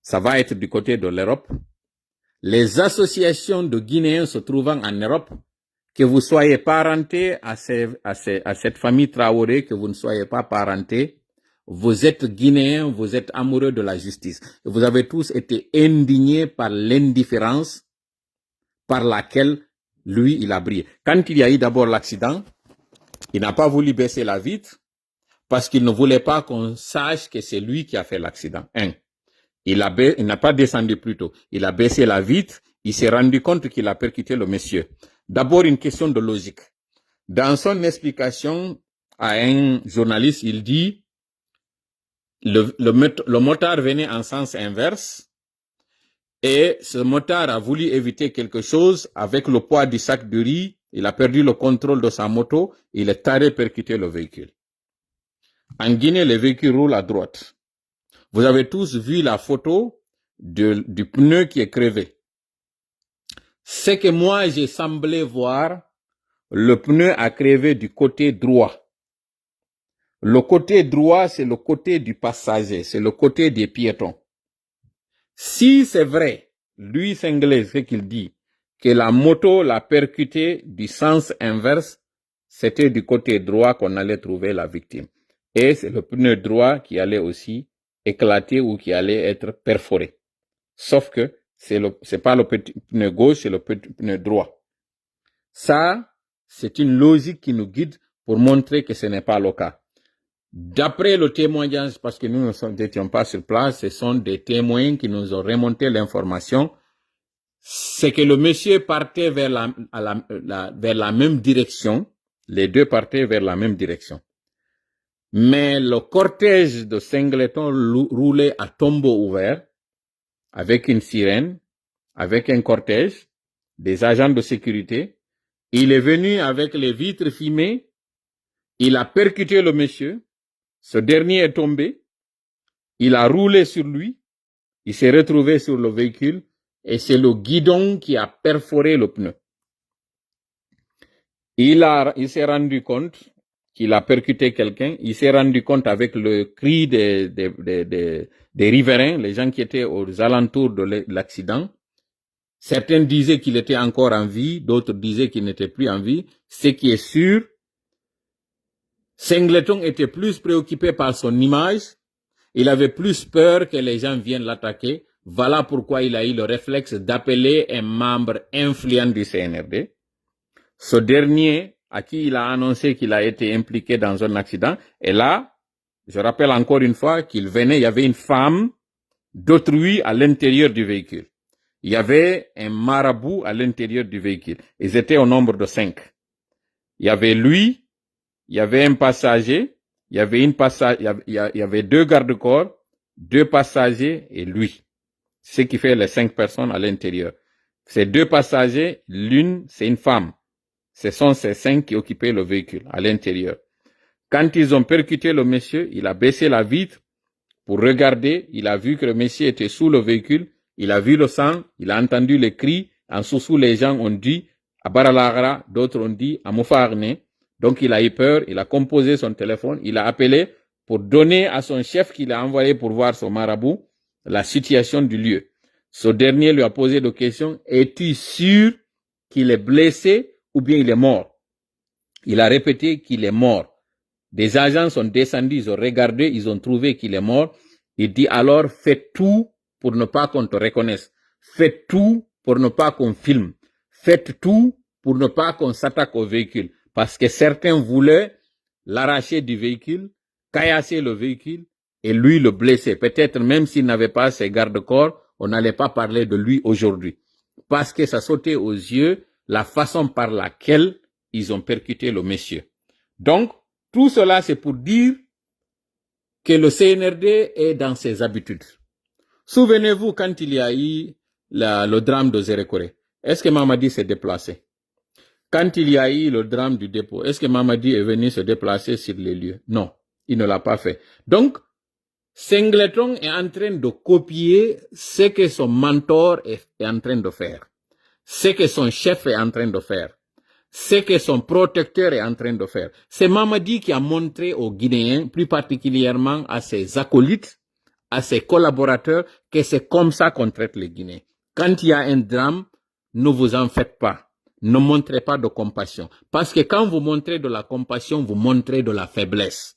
Ça va être du côté de l'Europe. Les associations de Guinéens se trouvant en Europe, que vous soyez parenté à cette famille Traoré, que vous ne soyez pas parenté, vous êtes Guinéens, vous êtes amoureux de la justice. Vous avez tous été indignés par l'indifférence par laquelle lui, il a brillé. Quand il y a eu d'abord l'accident, il n'a pas voulu baisser la vitre parce qu'il ne voulait pas qu'on sache que c'est lui qui a fait l'accident. Il n'a pas descendu plus tôt. Il a baissé la vitre. Il s'est rendu compte qu'il a percuté le monsieur. D'abord, une question de logique. Dans son explication à un journaliste, il dit le motard venait en sens inverse et ce motard a voulu éviter quelque chose avec le poids du sac de riz. Il a perdu le contrôle de sa moto. Il est allé percuter le véhicule. En Guinée, les véhicules roulent à droite. Vous avez tous vu la photo du pneu qui est crevé. Ce que moi j'ai semblé voir, le pneu a crevé du côté droit. Le côté droit, c'est le côté du passager, c'est le côté des piétons. Si c'est vrai, lui Cinglé, ce qu'il dit, que la moto l'a percuté du sens inverse, c'était du côté droit qu'on allait trouver la victime. Et c'est le pneu droit qui allait aussi éclater ou qui allait être perforé. Sauf que c'est pas le petit pneu gauche, c'est le petit pneu droit. Ça, c'est une logique qui nous guide pour montrer que ce n'est pas le cas. D'après le témoignage, parce que nous n'étions pas sur place, ce sont des témoins qui nous ont remonté l'information, c'est que le monsieur partait vers la même direction, les deux partaient vers la même direction. Mais le cortège de Singleton roulait à tombeau ouvert, avec une sirène, avec un cortège, des agents de sécurité. Il est venu avec les vitres fumées, il a percuté le monsieur, ce dernier est tombé, il a roulé sur lui, il s'est retrouvé sur le véhicule et c'est le guidon qui a perforé le pneu. Il s'est rendu compte qu'il a percuté quelqu'un, il s'est rendu compte avec le cri des riverains, les gens qui étaient aux alentours de l'accident. Certains disaient qu'il était encore en vie, d'autres disaient qu'il n'était plus en vie. Ce qui est sûr, Singleton était plus préoccupé par son image, il avait plus peur que les gens viennent l'attaquer. Voilà pourquoi il a eu le réflexe d'appeler un membre influent du CNRD. Ce dernier, à qui il a annoncé qu'il a été impliqué dans un accident, et là, je rappelle encore une fois qu'il venait, il y avait une femme d'autrui à l'intérieur du véhicule. Il y avait un marabout à l'intérieur du véhicule. Ils étaient au nombre de 5. Il y avait lui, il y avait un passager, il y avait 2 gardes-corps, 2 passagers et lui. ce qui fait les 5 personnes à l'intérieur. Ces 2 passagers, l'une, c'est une femme. Ce sont ces 5 qui occupaient le véhicule à l'intérieur. Quand ils ont percuté le monsieur, il a baissé la vitre pour regarder. Il a vu que le monsieur était sous le véhicule. Il a vu le sang. Il a entendu les cris. En sous les gens ont dit à Baralagara, d'autres ont dit à Moufarne. Donc il a eu peur. Il a composé son téléphone. Il a appelé pour donner à son chef qu'il a envoyé pour voir son marabout la situation du lieu. Ce dernier lui a posé des questions. Es-tu sûr qu'il est blessé ou bien il est mort? Il a répété qu'il est mort. Des agents sont descendus, ils ont regardé, ils ont trouvé qu'il est mort. Il dit alors, fais tout pour ne pas qu'on te reconnaisse. Faites tout pour ne pas qu'on filme. Faites tout pour ne pas qu'on s'attaque au véhicule. Parce que certains voulaient l'arracher du véhicule, caillasser le véhicule et lui le blesser. Peut-être même s'il n'avait pas ses garde-corps, on n'allait pas parler de lui aujourd'hui. Parce que ça sautait aux yeux la façon par laquelle ils ont percuté le monsieur. Donc, tout cela, c'est pour dire que le CNRD est dans ses habitudes. Souvenez-vous quand il y a eu le drame de Zérekoré. Est-ce que Mamadi s'est déplacé? Quand il y a eu le drame du dépôt, est-ce que Mamadi est venu se déplacer sur les lieux? Non, il ne l'a pas fait. Donc, Singleton est en train de copier ce que son mentor est en train de faire, ce que son chef est en train de faire, ce que son protecteur est en train de faire. C'est Mamadi qui a montré aux Guinéens, plus particulièrement à ses acolytes, à ses collaborateurs, que c'est comme ça qu'on traite les Guinéens. Quand il y a un drame, ne vous en faites pas. Ne montrez pas de compassion. Parce que quand vous montrez de la compassion, vous montrez de la faiblesse.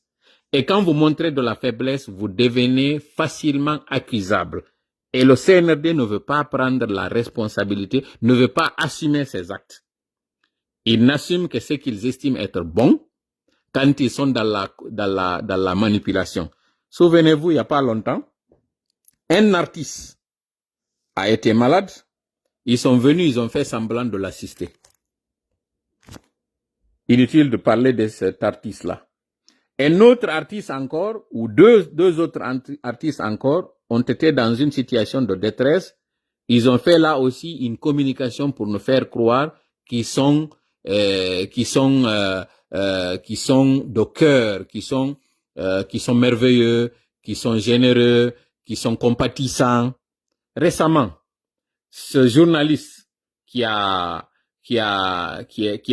Et quand vous montrez de la faiblesse, vous devenez facilement accusable. Et le CNRD ne veut pas prendre la responsabilité, ne veut pas assumer ses actes. Ils n'assument que ce qu'ils estiment être bon quand ils sont dans la manipulation. Souvenez-vous, il n'y a pas longtemps, un artiste a été malade. Ils sont venus, ils ont fait semblant de l'assister. Inutile de parler de cet artiste-là. Un autre artiste encore, ou deux autres artistes encore, ont été dans une situation de détresse. Ils ont fait là aussi une communication pour nous faire croire qu'ils sont de cœur, qui sont merveilleux, qui sont généreux, qui sont compatissants. Récemment, ce journaliste qui est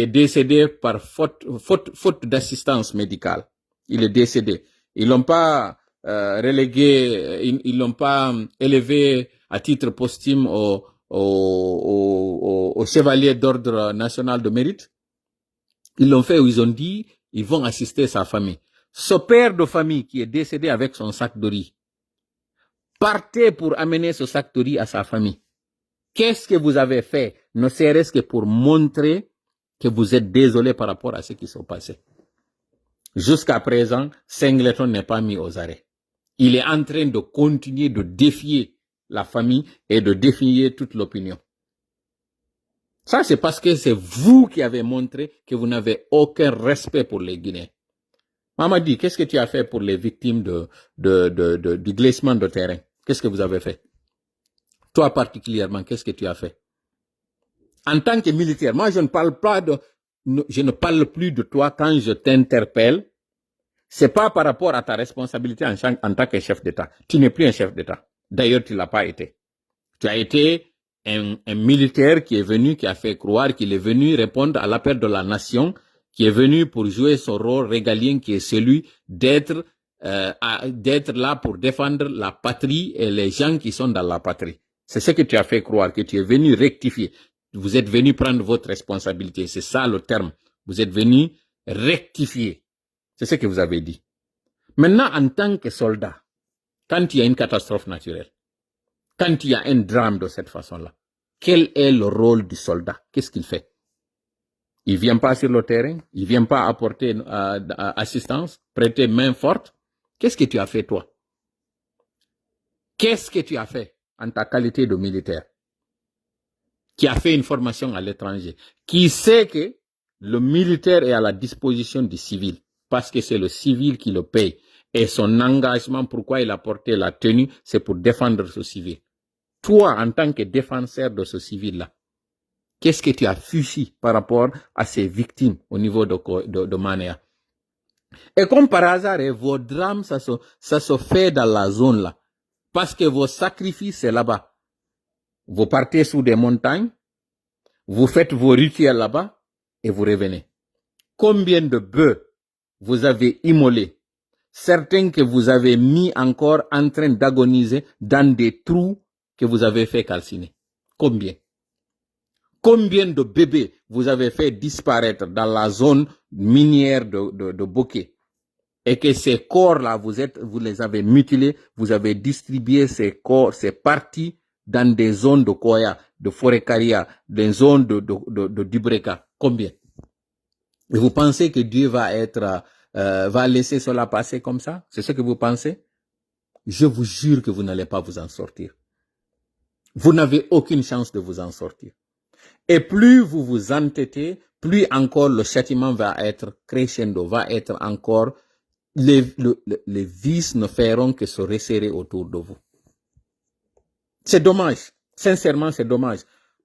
décédé par faute d'assistance médicale. Il est décédé. Ils l'ont pas relégué, ils l'ont pas élevé à titre posthume au chevalier d'ordre national de mérite. Ils l'ont fait où ils ont dit, ils vont assister sa famille. Ce père de famille qui est décédé avec son sac de riz, partez pour amener ce sac de riz à sa famille. Qu'est-ce que vous avez fait? Ne serait-ce que pour montrer que vous êtes désolé par rapport à ce qui s'est passé. Jusqu'à présent, Singleton n'est pas mis aux arrêts. Il est en train de continuer de défier la famille et de défier toute l'opinion. Ça, c'est parce que c'est vous qui avez montré que vous n'avez aucun respect pour les Guinéens. Mamadi, qu'est-ce que tu as fait pour les victimes du glissement de terrain? Qu'est-ce que vous avez fait? Toi particulièrement, qu'est-ce que tu as fait? En tant que militaire, moi je ne parle plus de toi quand je t'interpelle. C'est pas par rapport à ta responsabilité en tant que chef d'État. Tu n'es plus un chef d'État. D'ailleurs, tu l'as pas été. Tu as été un militaire qui est venu, qui a fait croire qu'il est venu répondre à l'appel de la nation, qui est venu pour jouer son rôle régalien qui est celui d'être là pour défendre la patrie et les gens qui sont dans la patrie. C'est ce que tu as fait croire, que tu es venu rectifier. Vous êtes venu prendre votre responsabilité. C'est ça le terme. Vous êtes venu rectifier. C'est ce que vous avez dit. Maintenant, en tant que soldat, quand il y a une catastrophe naturelle, quand il y a un drame de cette façon-là, quel est le rôle du soldat? Qu'est-ce qu'il fait? Il vient pas sur le terrain, il vient pas apporter assistance, prêter main forte. Qu'est-ce que tu as fait, toi? Qu'est-ce que tu as fait en ta qualité de militaire? Qui a fait une formation à l'étranger, qui sait que le militaire est à la disposition du civil, parce que c'est le civil qui le paye. Et son engagement, pourquoi il a porté la tenue, c'est pour défendre ce civil. toi, en tant que défenseur de ce civil-là, qu'est-ce que tu as fuchi par rapport à ces victimes au niveau de Manéa? Et comme par hasard, vos drames, ça se fait dans la zone là. Parce que vos sacrifices, c'est là-bas. Vous partez sous des montagnes, vous faites vos rituels là-bas, et vous revenez. Combien de bœufs vous avez immolés? Certains que vous avez mis encore en train d'agoniser dans des trous que vous avez fait calciner. Combien? Combien de bébés vous avez fait disparaître dans la zone minière de Bokeh? Et que ces corps-là, vous les avez mutilés, vous avez distribué ces corps, ces parties dans des zones de Koya, de Forêt-Caria, des zones de Dubreka. Combien? Et vous pensez que Dieu va laisser cela passer comme ça? C'est ce que vous pensez? Je vous jure que vous n'allez pas vous en sortir. Vous n'avez aucune chance de vous en sortir. Et plus vous vous entêtez, plus encore le châtiment va être crescendo, va être encore, les vis ne feront que se resserrer autour de vous. C'est dommage. Sincèrement, c'est dommage.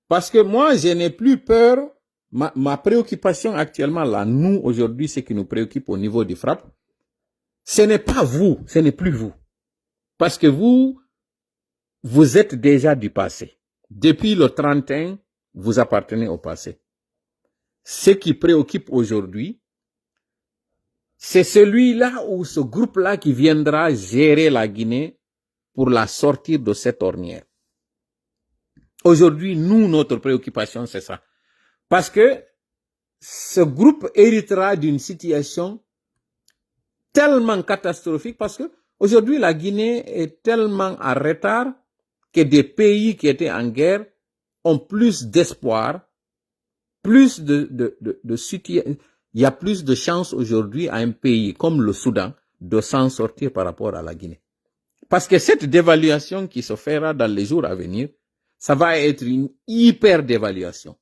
Parce que moi, je n'ai plus peur. Ma préoccupation actuellement, là, nous, aujourd'hui, ce qui nous préoccupe au niveau du FRAPP, ce n'est pas vous, ce n'est plus vous. Parce que vous êtes déjà du passé. Depuis le 31, vous appartenez au passé. Ce qui préoccupe aujourd'hui, c'est celui-là ou ce groupe-là qui viendra gérer la Guinée pour la sortir de cette ornière. Aujourd'hui, nous, notre préoccupation, c'est ça. Parce que ce groupe héritera d'une situation tellement catastrophique parce que aujourd'hui, la Guinée est tellement en retard que des pays qui étaient en guerre ont plus d'espoir, plus il y a plus de chances aujourd'hui à un pays comme le Soudan de s'en sortir par rapport à la Guinée. Parce que cette dévaluation qui se fera dans les jours à venir, ça va être une hyper dévaluation.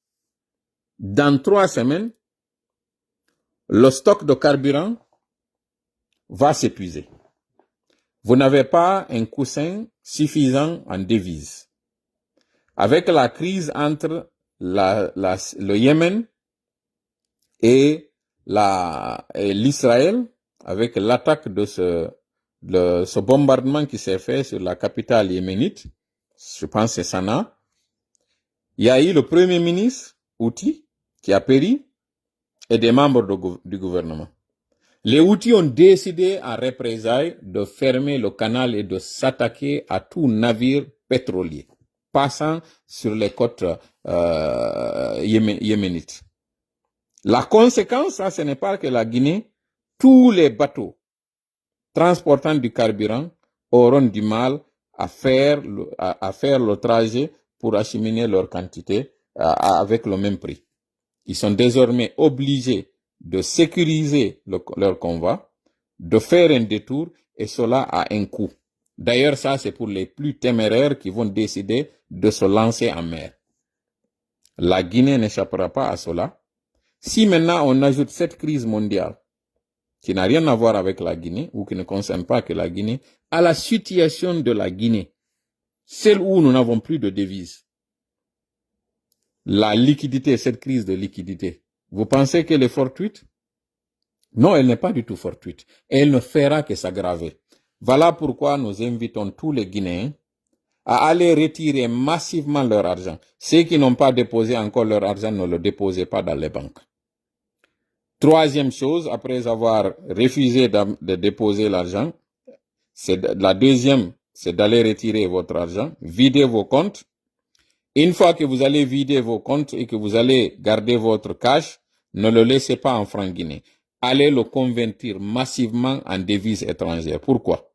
Dans 3 semaines, le stock de carburant va s'épuiser. Vous n'avez pas un coussin suffisant en devises. Avec la crise entre le Yémen et l'Israël, avec l'attaque de ce bombardement qui s'est fait sur la capitale yéménite, je pense que c'est Sanaa, il y a eu le premier ministre, Houthi, qui a péri, et des membres du gouvernement. Les Houthis ont décidé en représailles de fermer le canal et de s'attaquer à tout navire pétrolier passant sur les côtes yéménites. La conséquence, ce n'est pas que la Guinée, tous les bateaux transportant du carburant auront du mal à faire le trajet pour acheminer leur quantité avec le même prix. Ils sont désormais obligés de sécuriser leur convoi, de faire un détour, et cela a un coût. D'ailleurs, ça, c'est pour les plus téméraires qui vont décider de se lancer en mer. La Guinée n'échappera pas à cela. Si maintenant on ajoute cette crise mondiale, qui n'a rien à voir avec la Guinée, ou qui ne concerne pas que la Guinée, à la situation de la Guinée, celle où nous n'avons plus de devises, la liquidité, cette crise de liquidité, vous pensez qu'elle est fortuite? Non, elle n'est pas du tout fortuite. Elle ne fera que s'aggraver. Voilà pourquoi nous invitons tous les Guinéens à aller retirer massivement leur argent. Ceux qui n'ont pas déposé encore leur argent, ne le déposez pas dans les banques. Troisième chose, après avoir refusé de déposer l'argent, la deuxième, c'est d'aller retirer votre argent, vider vos comptes. Une fois que vous allez vider vos comptes et que vous allez garder votre cash, ne le laissez pas en francs guinéens. Allez le convertir massivement en devises étrangères. Pourquoi?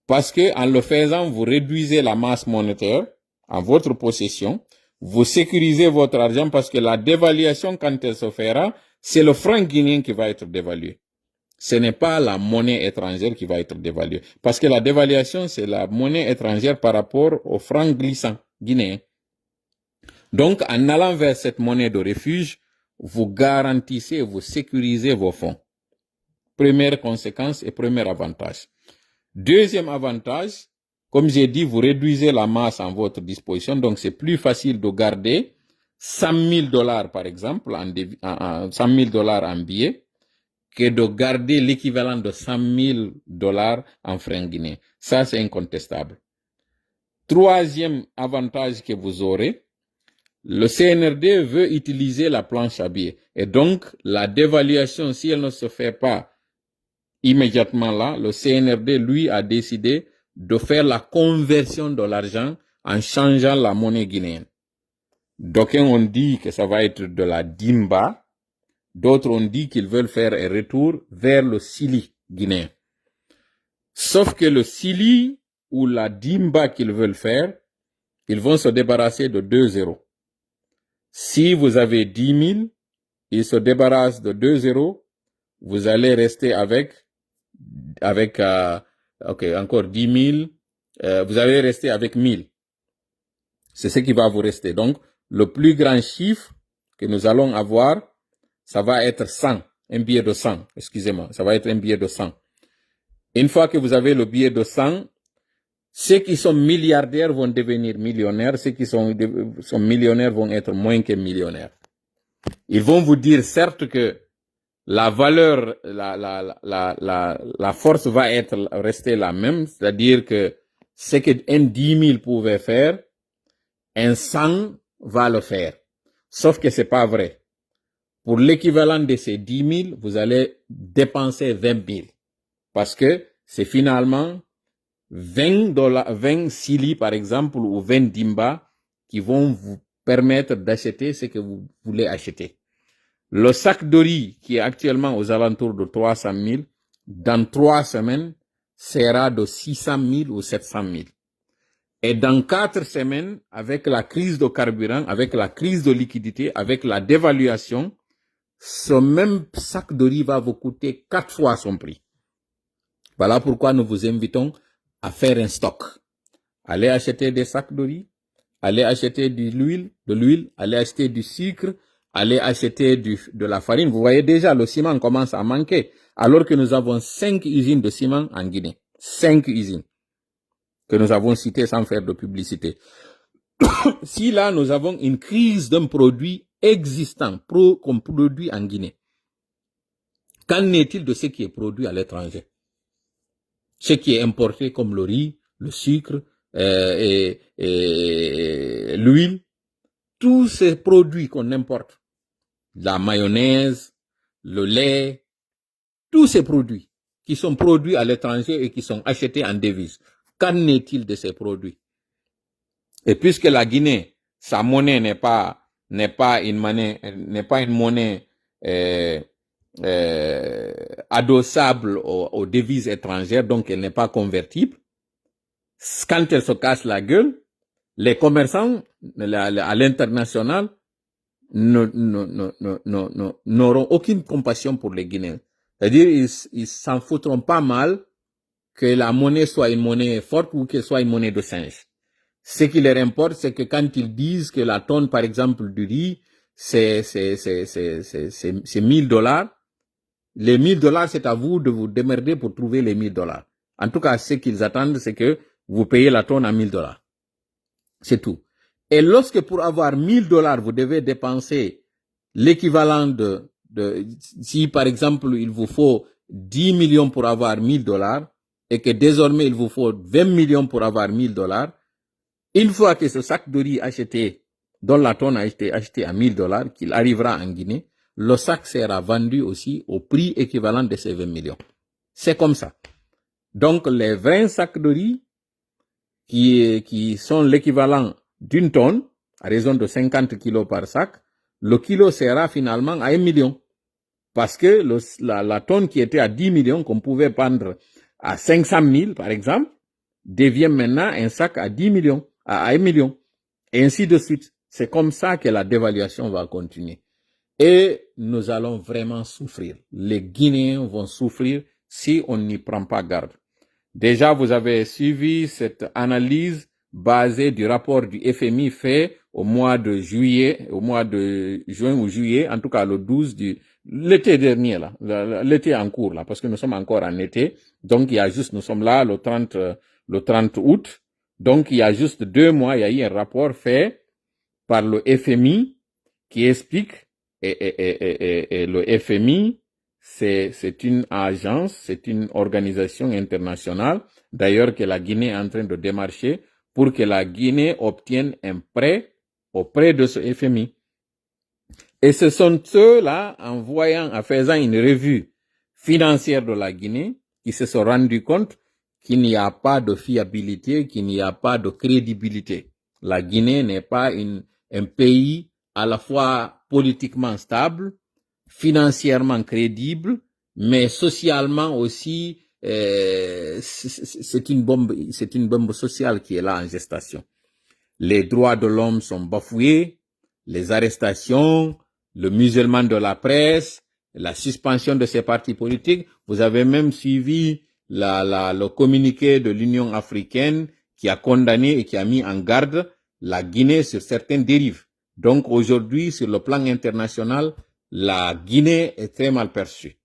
Parce que en le faisant, vous réduisez la masse monétaire en votre possession, vous sécurisez votre argent parce que la dévaluation, quand elle se fera, c'est le franc guinéen qui va être dévalué. Ce n'est pas la monnaie étrangère qui va être dévaluée. Parce que la dévaluation, c'est la monnaie étrangère par rapport au franc glissant guinéen. Donc, en allant vers cette monnaie de refuge, vous garantissez, vous sécurisez vos fonds. Première conséquence et premier avantage. Deuxième avantage, Comme j'ai dit, vous réduisez la masse en votre disposition, donc c'est plus facile de garder 100 000 dollars, par exemple, 100 000 dollars en billets, que de garder l'équivalent de 100 000 dollars en francs guinéens. Ça, c'est incontestable. Troisième avantage que vous aurez, le CNRD veut utiliser la planche à billets. Et donc, la dévaluation, si elle ne se fait pas immédiatement là, le CNRD, lui, a décidé de faire la conversion de l'argent en changeant la monnaie guinéenne. D'aucuns ont dit que ça va être de la dimba, d'autres ont dit qu'ils veulent faire un retour vers le cili guinéen. Sauf que le cili ou la dimba qu'ils veulent faire, ils vont se débarrasser de 2 zéros. Si vous avez 10 000, ils se débarrassent de 2 zéros, vous allez rester avec encore 10 000, vous allez rester avec 1000. C'est ce qui va vous rester. Donc, le plus grand chiffre que nous allons avoir, ça va être 100, un billet de 100, excusez-moi, ça va être un billet de 100. Une fois que vous avez le billet de 100, ceux qui sont milliardaires vont devenir millionnaires, ceux qui sont millionnaires vont être moins que millionnaires. Ils vont vous dire certes que la valeur, la force va rester la même, c'est-à-dire que ce qu'un 10 000 pouvait faire, un 100 va le faire. Sauf que c'est pas vrai. Pour l'équivalent de ces 10 000, vous allez dépenser 20 000. Parce que c'est finalement 20 cili par exemple, ou 20 dimba qui vont vous permettre d'acheter ce que vous voulez acheter. Le sac de riz qui est actuellement aux alentours de 300 000, dans 3 semaines, sera de 600 000 ou 700 000. Et dans 4 semaines, avec la crise de carburant, avec la crise de liquidité, avec la dévaluation, ce même sac de riz va vous coûter 4 fois son prix. Voilà pourquoi nous vous invitons à faire un stock. Allez acheter des sacs de riz, allez acheter de l'huile, allez acheter du sucre, allez acheter de la farine. Vous voyez déjà, le ciment commence à manquer, alors que nous avons 5 usines de ciment en Guinée. 5 usines que nous avons citées sans faire de publicité. Si là, nous avons une crise d'un produit existant, comme produit en Guinée, qu'en est-il de ce qui est produit à l'étranger? Ce qui est importé comme le riz, le sucre et l'huile, tous ces produits qu'on importe, la mayonnaise, le lait, tous ces produits qui sont produits à l'étranger et qui sont achetés en devises. Qu'en est-il de ces produits? Et puisque la Guinée, sa monnaie n'est pas une monnaie adossable aux devises étrangères, donc elle n'est pas convertible. Quand elle se casse la gueule, les commerçants à l'international n'auront aucune compassion pour les Guinéens. C'est-à-dire, ils s'en foutront pas mal que la monnaie soit une monnaie forte ou qu'elle soit une monnaie de singe. Ce qui leur importe, c'est que quand ils disent que la tonne, par exemple, du riz, c'est 1000 dollars, les 1000 dollars, c'est à vous de vous démerder pour trouver les 1000 dollars. En tout cas, ce qu'ils attendent, c'est que vous payez la tonne à 1000 dollars. C'est tout. Et lorsque pour avoir 1000 dollars, vous devez dépenser l'équivalent si par exemple, il vous faut 10 millions pour avoir 1000 dollars, et que désormais, il vous faut 20 millions pour avoir 1000 dollars, une fois que ce sac de riz acheté, dont la tonne a été achetée à 1000 dollars, qu'il arrivera en Guinée, le sac sera vendu aussi au prix équivalent de ces 20 millions. C'est comme ça. Donc, les 20 sacs de riz, qui sont l'équivalent d'une tonne, à raison de 50 kilos par sac, le kilo sera finalement à 1 million. Parce que la tonne qui était à 10 millions, qu'on pouvait vendre à 500 000, par exemple, devient maintenant un sac à 10 millions, à 1 million. Et ainsi de suite. C'est comme ça que la dévaluation va continuer. Et nous allons vraiment souffrir. Les Guinéens vont souffrir si on n'y prend pas garde. Déjà, vous avez suivi cette analyse basée du rapport du FMI fait au mois de juillet, au mois de juin ou juillet, en tout cas le 12 l'été dernier, l'été en cours, là, parce que nous sommes encore en été. Donc, nous sommes là le le 30 août. Donc, il y a juste 2 mois, il y a eu un rapport fait par le FMI qui explique, et le FMI, c'est une agence, c'est une organisation internationale, d'ailleurs que la Guinée est en train de démarcher pour que la Guinée obtienne un prêt auprès de ce FMI. Et ce sont ceux-là, en faisant une revue financière de la Guinée, qui se sont rendus compte qu'il n'y a pas de fiabilité, qu'il n'y a pas de crédibilité. La Guinée n'est pas un pays à la fois politiquement stable, financièrement crédible, mais socialement aussi, c'est une bombe sociale qui est là en gestation. Les droits de l'homme sont bafoués, les arrestations, le musellement de la presse, la suspension de ces partis politiques. Vous avez même suivi le communiqué de l'Union africaine qui a condamné et qui a mis en garde la Guinée sur certaines dérives. Donc aujourd'hui, sur le plan international, la Guinée est très mal perçue.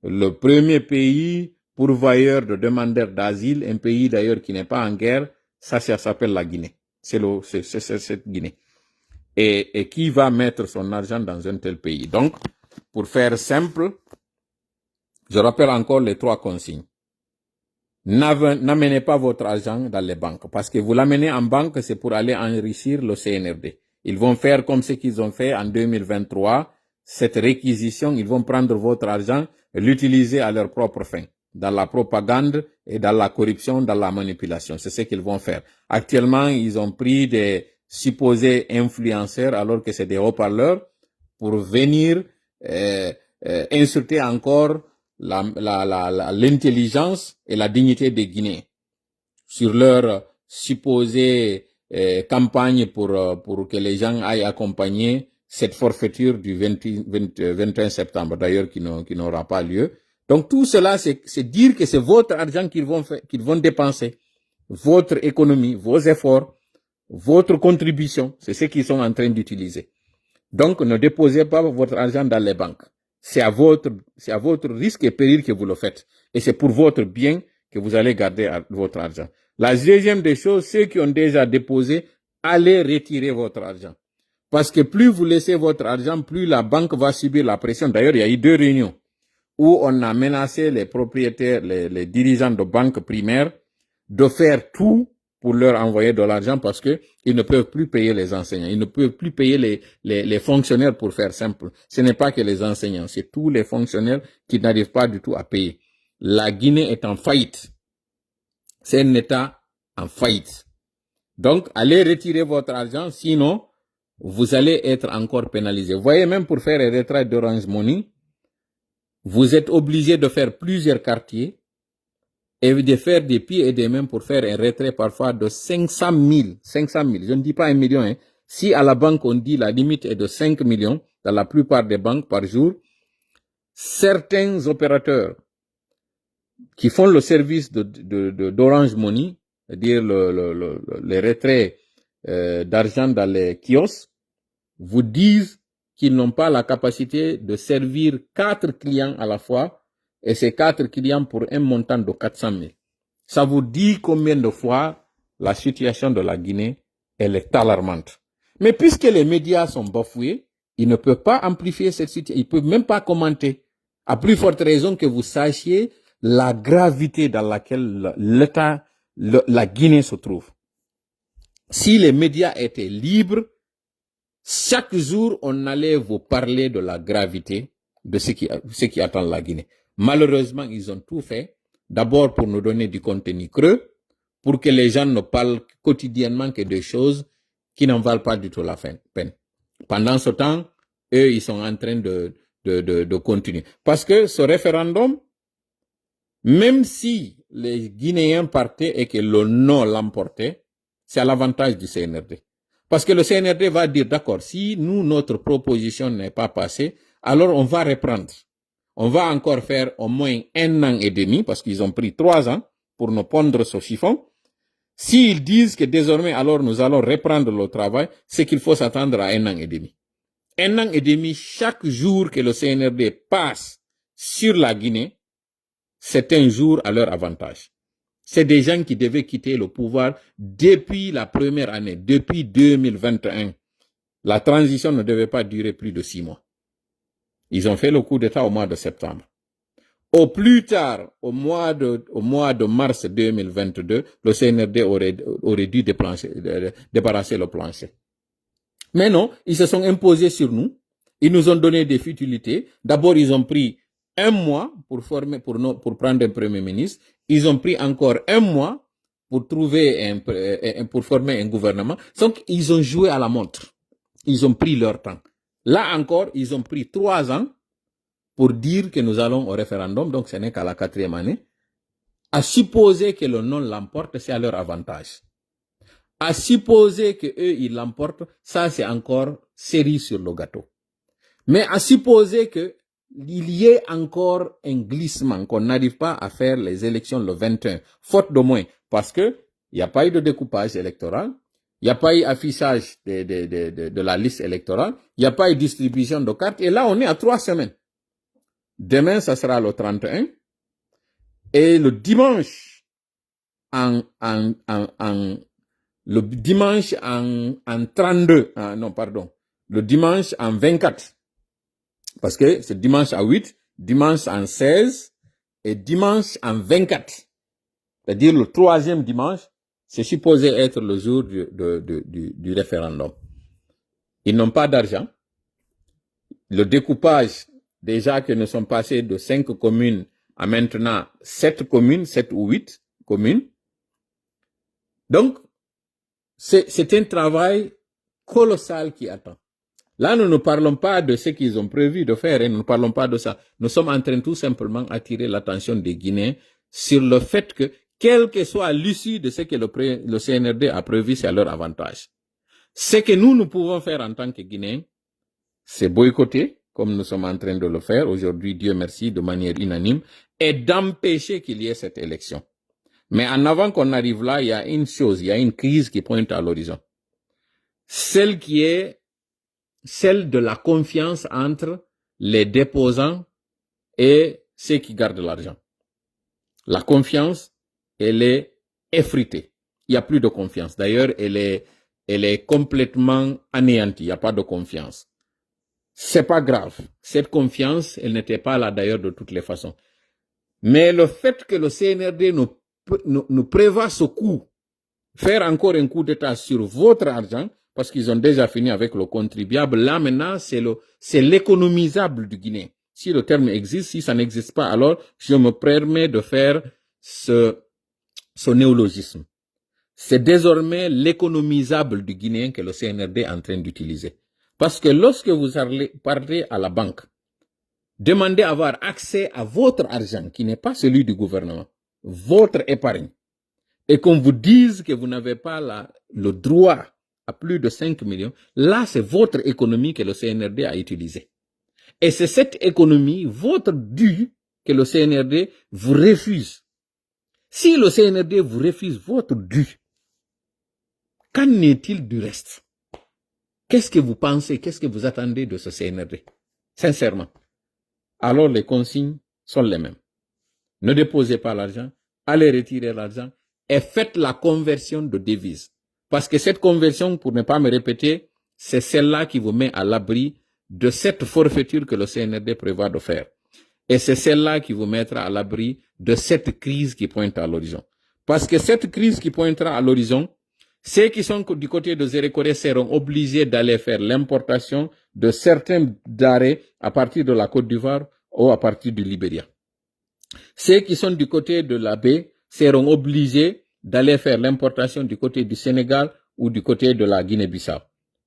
Le premier pays pourvoyeur de demandeurs d'asile, un pays d'ailleurs qui n'est pas en guerre, ça s'appelle la Guinée. C'est cette Guinée. Et qui va mettre son argent dans un tel pays? Donc, pour faire simple, je rappelle encore les 3 consignes. N'amenez pas votre argent dans les banques, parce que vous l'amenez en banque, c'est pour aller enrichir le CNRD. Ils vont faire comme ce qu'ils ont fait en 2023, cette réquisition, ils vont prendre votre argent et l'utiliser à leur propre fin, dans la propagande et dans la corruption, dans la manipulation. C'est ce qu'ils vont faire. Actuellement, ils ont pris des supposés influenceurs, alors que c'est des haut-parleurs, pour venir insulter encore l'intelligence et la dignité des Guinéens sur leur supposée campagne pour que les gens aillent accompagner cette forfaiture du 21 septembre, d'ailleurs qui n'aura pas lieu. Donc tout cela, c'est dire que c'est votre argent qu'ils vont dépenser, votre économie, vos efforts, votre contribution, c'est ce qu'ils sont en train d'utiliser. Donc ne déposez pas votre argent dans les banques. C'est à votre risque et péril que vous le faites. Et c'est pour votre bien que vous allez garder votre argent. La deuxième des choses, ceux qui ont déjà déposé, allez retirer votre argent. Parce que plus vous laissez votre argent, plus la banque va subir la pression. D'ailleurs, il y a eu 2 réunions où on a menacé les propriétaires, les dirigeants de banques primaires de faire tout pour leur envoyer de l'argent parce que ils ne peuvent plus payer les enseignants. Ils ne peuvent plus payer les fonctionnaires, pour faire simple. Ce n'est pas que les enseignants, c'est tous les fonctionnaires qui n'arrivent pas du tout à payer. La Guinée est en faillite. C'est un État en faillite. Donc, allez retirer votre argent, sinon, vous allez être encore pénalisé. Vous voyez, même pour faire un retrait d'Orange Money, vous êtes obligé de faire plusieurs quartiers et de faire des pieds et des mains pour faire un retrait parfois de 500 000. 500 000, je ne dis pas 1 million. Hein. Si à la banque on dit la limite est de 5 millions, dans la plupart des banques par jour, certains opérateurs qui font le service d'Orange Money, c'est-à-dire les retraits d'argent dans les kiosques, vous disent qu'ils n'ont pas la capacité de servir 4 clients à la fois, et ces 4 clients pour un montant de 400 000. Ça vous dit combien de fois la situation de la Guinée, elle est alarmante. Mais puisque les médias sont bafoués, ils ne peuvent pas amplifier cette situation, ils ne peuvent même pas commenter. À plus forte raison que vous sachiez la gravité dans laquelle la Guinée se trouve. Si les médias étaient libres, chaque jour, on allait vous parler de la gravité de ce qui attend la Guinée. Malheureusement, ils ont tout fait. D'abord pour nous donner du contenu creux, pour que les gens ne parlent quotidiennement que de choses qui n'en valent pas du tout la peine. Pendant ce temps, eux, ils sont en train de continuer. Parce que ce référendum, même si les Guinéens partaient et que le non l'emportait, c'est à l'avantage du CNRD. Parce que le CNRD va dire, d'accord, si nous, notre proposition n'est pas passée, alors on va reprendre. On va encore faire au moins 1 an et demi, parce qu'ils ont pris 3 ans pour nous pondre ce chiffon. S'ils disent que désormais, alors nous allons reprendre le travail, c'est qu'il faut s'attendre à 1 an et demi. 1 an et demi, chaque jour que le CNRD passe sur la Guinée, c'est un jour à leur avantage. C'est des gens qui devaient quitter le pouvoir depuis la première année, depuis 2021. La transition ne devait pas durer plus de 6 mois. Ils ont fait le coup d'État au mois de septembre. Au plus tard, au mois de mars 2022, le CNRD aurait dû débarrasser le plancher. Mais non, ils se sont imposés sur nous. Ils nous ont donné des futilités. D'abord, ils ont pris 1 mois pour prendre un premier ministre. Ils ont pris encore 1 mois pour pour former un gouvernement. Donc, ils ont joué à la montre. Ils ont pris leur temps. Là encore, ils ont pris 3 ans pour dire que nous allons au référendum. Donc, ce n'est qu'à la 4e année. À supposer que le non l'emporte, c'est à leur avantage. À supposer que eux ils l'emportent, ça c'est encore cerise sur le gâteau. Mais à supposer que il y ait encore un glissement, qu'on n'arrive pas à faire les élections le 21, faute de moins, parce que il n'y a pas eu de découpage électoral, il n'y a pas eu affichage de la liste électorale, il n'y a pas eu distribution de cartes, et là on est à 3 semaines. Demain, ça sera le 31, et le dimanche le dimanche en 32, le dimanche en 24, parce que c'est dimanche à 8, dimanche en 16 et dimanche en 24. C'est-à-dire le 3e dimanche, c'est supposé être le jour du référendum. Ils n'ont pas d'argent. Le découpage, déjà que nous sommes passés de 5 communes à maintenant 7 communes, 7 ou 8 communes. Donc, c'est un travail colossal qui attend. Là, nous ne parlons pas de ce qu'ils ont prévu de faire, et nous ne parlons pas de ça. Nous sommes en train tout simplement d'attirer l'attention des Guinéens sur le fait que, quelle que soit l'issue de ce que le CNRD a prévu, c'est à leur avantage. Ce que nous pouvons faire en tant que Guinéens, c'est boycotter, comme nous sommes en train de le faire aujourd'hui, Dieu merci, de manière unanime, et d'empêcher qu'il y ait cette élection. Mais en avant qu'on arrive là, il y a une chose, il y a une crise qui pointe à l'horizon. Celle qui est celle de la confiance entre les déposants et ceux qui gardent l'argent. La confiance, elle est effritée. Il n'y a plus de confiance. D'ailleurs, elle est complètement anéantie. Il n'y a pas de confiance. C'est pas grave. Cette confiance, elle n'était pas là d'ailleurs de toutes les façons. Mais le fait que le CNRD nous prévoit ce coup, faire encore un coup d'État sur votre argent, parce qu'ils ont déjà fini avec le contribuable, là maintenant, c'est l'économisable du Guinée. Si le terme existe, si ça n'existe pas, alors je me permets de faire ce néologisme. C'est désormais l'économisable du Guinéen que le CNRD est en train d'utiliser. Parce que lorsque vous parlez à la banque, demandez à avoir accès à votre argent, qui n'est pas celui du gouvernement, votre épargne, et qu'on vous dise que vous n'avez pas le droit à plus de 5 millions, là c'est votre économie que le CNRD a utilisée. Et c'est cette économie, votre dû, que le CNRD vous refuse. Si le CNRD vous refuse votre dû, qu'en est-il du reste? Qu'est-ce que vous pensez, qu'est-ce que vous attendez de ce CNRD? Sincèrement. Alors les consignes sont les mêmes. Ne déposez pas l'argent, allez retirer l'argent et faites la conversion de devise. Parce que cette conversion, pour ne pas me répéter, c'est celle-là qui vous met à l'abri de cette forfaiture que le CNRD prévoit de faire. Et c'est celle-là qui vous mettra à l'abri de cette crise qui pointe à l'horizon. Parce que cette crise qui pointera à l'horizon, ceux qui sont du côté de Zérékoré seront obligés d'aller faire l'importation de certains denrées à partir de la Côte d'Ivoire ou à partir du Libéria. Ceux qui sont du côté de la baie seront obligés d'aller faire l'importation du côté du Sénégal ou du côté de la Guinée-Bissau.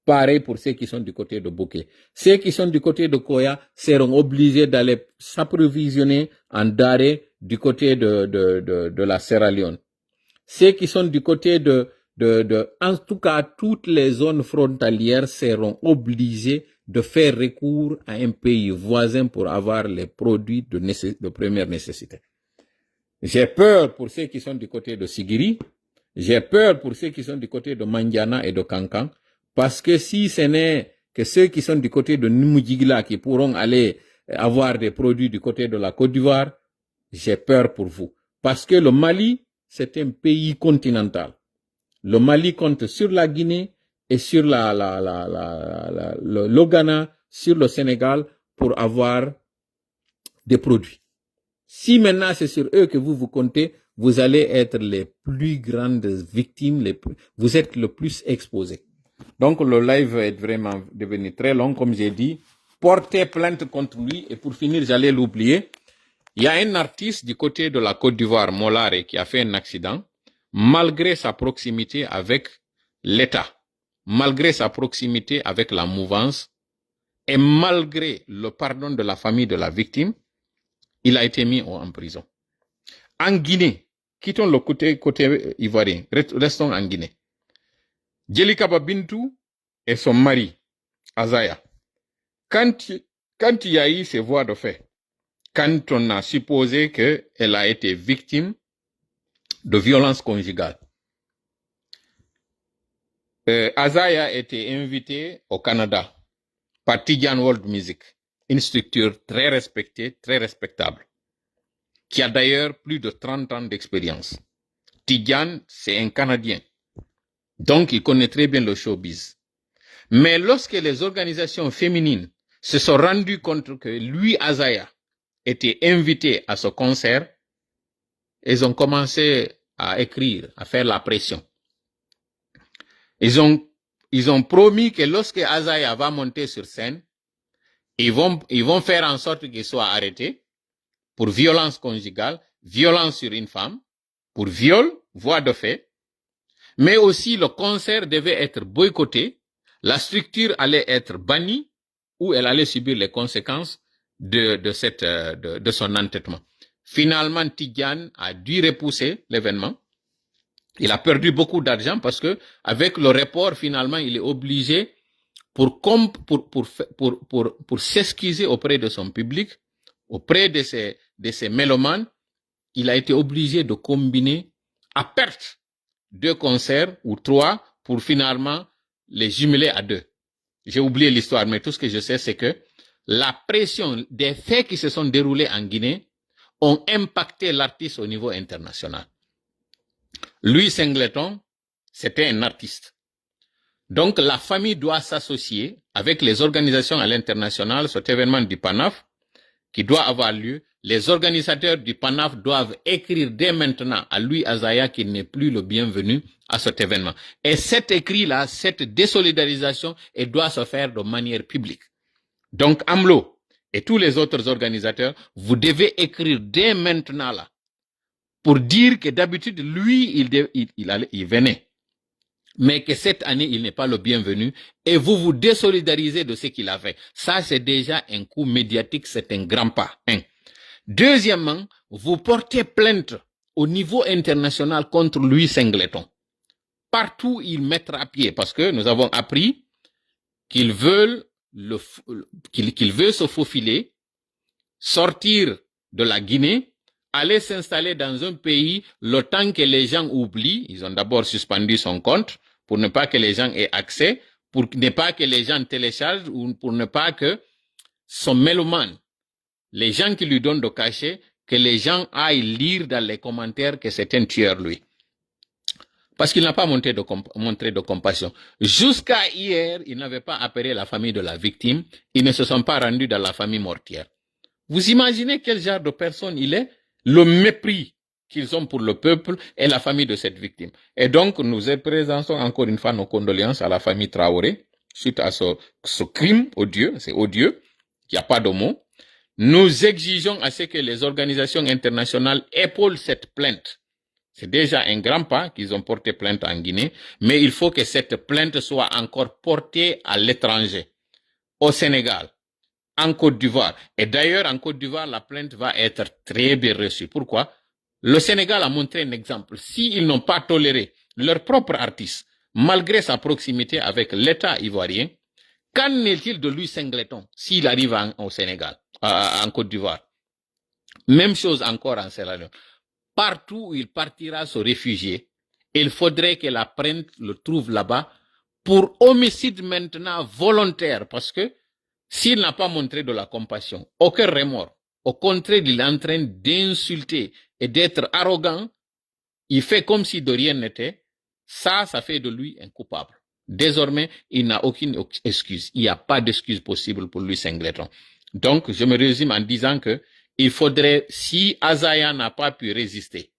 Pareil pour ceux qui sont du côté de Bouquet. Ceux qui sont du côté de Koya seront obligés d'aller s'approvisionner en denrées du côté de la Sierra Leone. Ceux qui sont du côté en tout cas, toutes les zones frontalières seront obligées de faire recours à un pays voisin pour avoir les produits de première nécessité. J'ai peur pour ceux qui sont du côté de Sigiri, j'ai peur pour ceux qui sont du côté de Mandiana et de Kankan, parce que si ce n'est que ceux qui sont du côté de Numudjigila qui pourront aller avoir des produits du côté de la Côte d'Ivoire, j'ai peur pour vous. Parce que le Mali, c'est un pays continental. Le Mali compte sur la Guinée et sur le Ghana, sur le Sénégal pour avoir des produits. Si maintenant c'est sur eux que vous comptez, vous allez être les plus grandes victimes, vous êtes le plus exposés. Donc le live est vraiment devenu très long, comme j'ai dit. Portez plainte contre lui. Et pour finir, j'allais l'oublier. Il y a un artiste du côté de la Côte d'Ivoire, Molare, qui a fait un accident, malgré sa proximité avec l'État, malgré sa proximité avec la mouvance, et malgré le pardon de la famille de la victime, il a été mis en prison. En Guinée, quittons le côté ivoirien, restons en Guinée. Djelika Bintou et son mari, Azaya. Quand il y a eu ces voies de fait, quand on a supposé qu'elle a été victime de violences conjugales, Azaya a été invitée au Canada par Tidjane World Music, une structure très respectée, très respectable, qui a d'ailleurs plus de 30 ans d'expérience. Tidjane, c'est un Canadien, donc il connaît très bien le showbiz. Mais lorsque les organisations féminines se sont rendues compte que lui, Azaya, était invité à ce concert, ils ont commencé à écrire, à faire la pression. Ils ont promis que lorsque Azaya va monter sur scène, ils vont faire en sorte qu'il soit arrêté pour violence conjugale, violence sur une femme, pour viol, voie de fait. Mais aussi le concert devait être boycotté, la structure allait être bannie ou elle allait subir les conséquences de son entêtement. Finalement, Tidjane a dû repousser l'événement. Il a perdu beaucoup d'argent parce que avec le report, finalement, il est obligé pour s'excuser auprès de son public, auprès de ses mélomanes, il a été obligé de combiner à perte 2 concerts ou 3 pour finalement les jumeler à 2. J'ai oublié l'histoire, mais tout ce que je sais, c'est que la pression des faits qui se sont déroulés en Guinée ont impacté l'artiste au niveau international. Louis Singleton, c'était un artiste. Donc, la famille doit s'associer avec les organisations à l'international, cet événement du PANAF, qui doit avoir lieu. Les organisateurs du PANAF doivent écrire dès maintenant à Louis Azaya qu'il n'est plus le bienvenu à cet événement. Et cet écrit-là, cette désolidarisation, elle doit se faire de manière publique. Donc, AMLO et tous les autres organisateurs, vous devez écrire dès maintenant là, pour dire que d'habitude, lui, il venait. Mais que cette année, il n'est pas le bienvenu et vous vous désolidarisez de ce qu'il a fait. Ça, c'est déjà un coup médiatique, c'est un grand pas. Deuxièmement, vous portez plainte au niveau international contre Louis Singleton. Partout, il mettra à pied parce que nous avons appris qu'il veut se faufiler, sortir de la Guinée, aller s'installer dans un pays le temps que les gens oublient. Ils ont d'abord suspendu son compte pour ne pas que les gens aient accès, pour ne pas que les gens téléchargent ou pour ne pas que son mélomane, les gens qui lui donnent de cachet, que les gens aillent lire dans les commentaires que c'est un tueur, lui. Parce qu'il n'a pas montré de compassion. Jusqu'à hier, il n'avait pas appelé la famille de la victime. Ils ne se sont pas rendus dans la famille mortière. Vous imaginez quel genre de personne il est? Le mépris qu'ils ont pour le peuple et la famille de cette victime. Et donc, nous présentons encore une fois nos condoléances à la famille Traoré suite à ce crime odieux. C'est odieux. Il n'y a pas de mots. Nous exigeons à ce que les organisations internationales épaulent cette plainte. C'est déjà un grand pas qu'ils ont porté plainte en Guinée, mais il faut que cette plainte soit encore portée à l'étranger, au Sénégal, en Côte d'Ivoire. Et d'ailleurs, en Côte d'Ivoire, la plainte va être très bien reçue. Pourquoi? Le Sénégal a montré un exemple. S'ils n'ont pas toléré leur propre artiste, malgré sa proximité avec l'État ivoirien, qu'en est-il de Louis Singleton s'il arrive au Sénégal, en Côte d'Ivoire? Même chose encore en Sierra Leone. Partout où il partira se réfugier, il faudrait que la plainte le trouve là-bas pour homicide maintenant volontaire, parce que s'il n'a pas montré de la compassion, aucun remords, au contraire, il est en train d'insulter et d'être arrogant, il fait comme si de rien n'était. Ça fait de lui un coupable. Désormais, il n'a aucune excuse. Il n'y a pas d'excuse possible pour lui, Singleton. Donc, je me résume en disant que il faudrait, si Azaya n'a pas pu résister,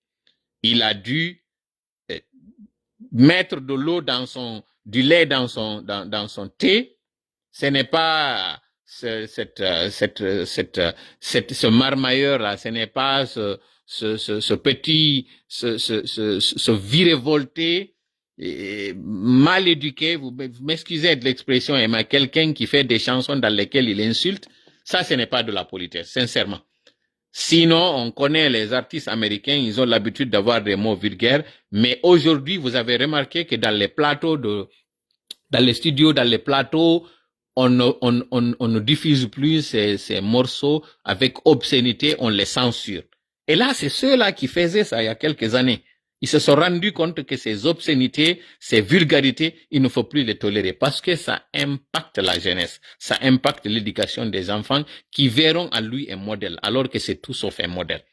il a dû mettre de l'eau du lait dans son thé. Ce n'est pas ce marmailleur là, ce n'est pas ce virevolté mal éduqué, vous m'excusez de l'expression, mais quelqu'un qui fait des chansons dans lesquelles il insulte, ça ce n'est pas de la politesse, sincèrement. Sinon, on connaît les artistes américains, ils ont l'habitude d'avoir des mots vulgaires, mais aujourd'hui, vous avez remarqué que dans les plateaux dans les studios, dans les plateaux, on ne diffuse plus ces morceaux avec obscénité, on les censure. Et là, c'est ceux-là qui faisaient ça il y a quelques années. Ils se sont rendus compte que ces obscénités, ces vulgarités, il ne faut plus les tolérer parce que ça impacte la jeunesse, ça impacte l'éducation des enfants qui verront à lui un modèle, alors que c'est tout sauf un modèle.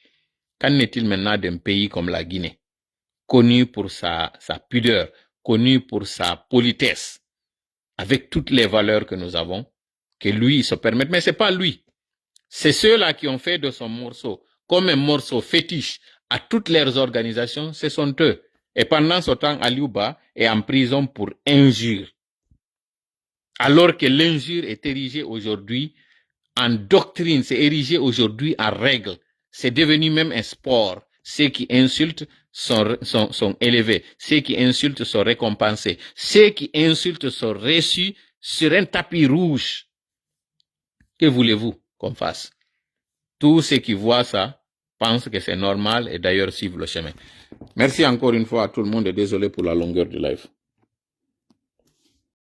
Qu'en est-il maintenant d'un pays comme la Guinée, connu pour sa pudeur, connu pour sa politesse, avec toutes les valeurs que nous avons, que lui, il se permette. Mais c'est pas lui. C'est ceux-là qui ont fait de son morceau comme un morceau fétiche à toutes leurs organisations, ce sont eux. Et pendant ce temps, Aliouba est en prison pour injure. Alors que l'injure est érigée aujourd'hui en doctrine, c'est érigé aujourd'hui en règle. C'est devenu même un sport. Ceux qui insultent sont élevés. Ceux qui insultent sont récompensés. Ceux qui insultent sont reçus sur un tapis rouge. Que voulez-vous qu'on fasse? Tous ceux qui voient ça pensent que c'est normal et d'ailleurs suivent le chemin. Merci encore une fois à tout le monde et désolé pour la longueur du live.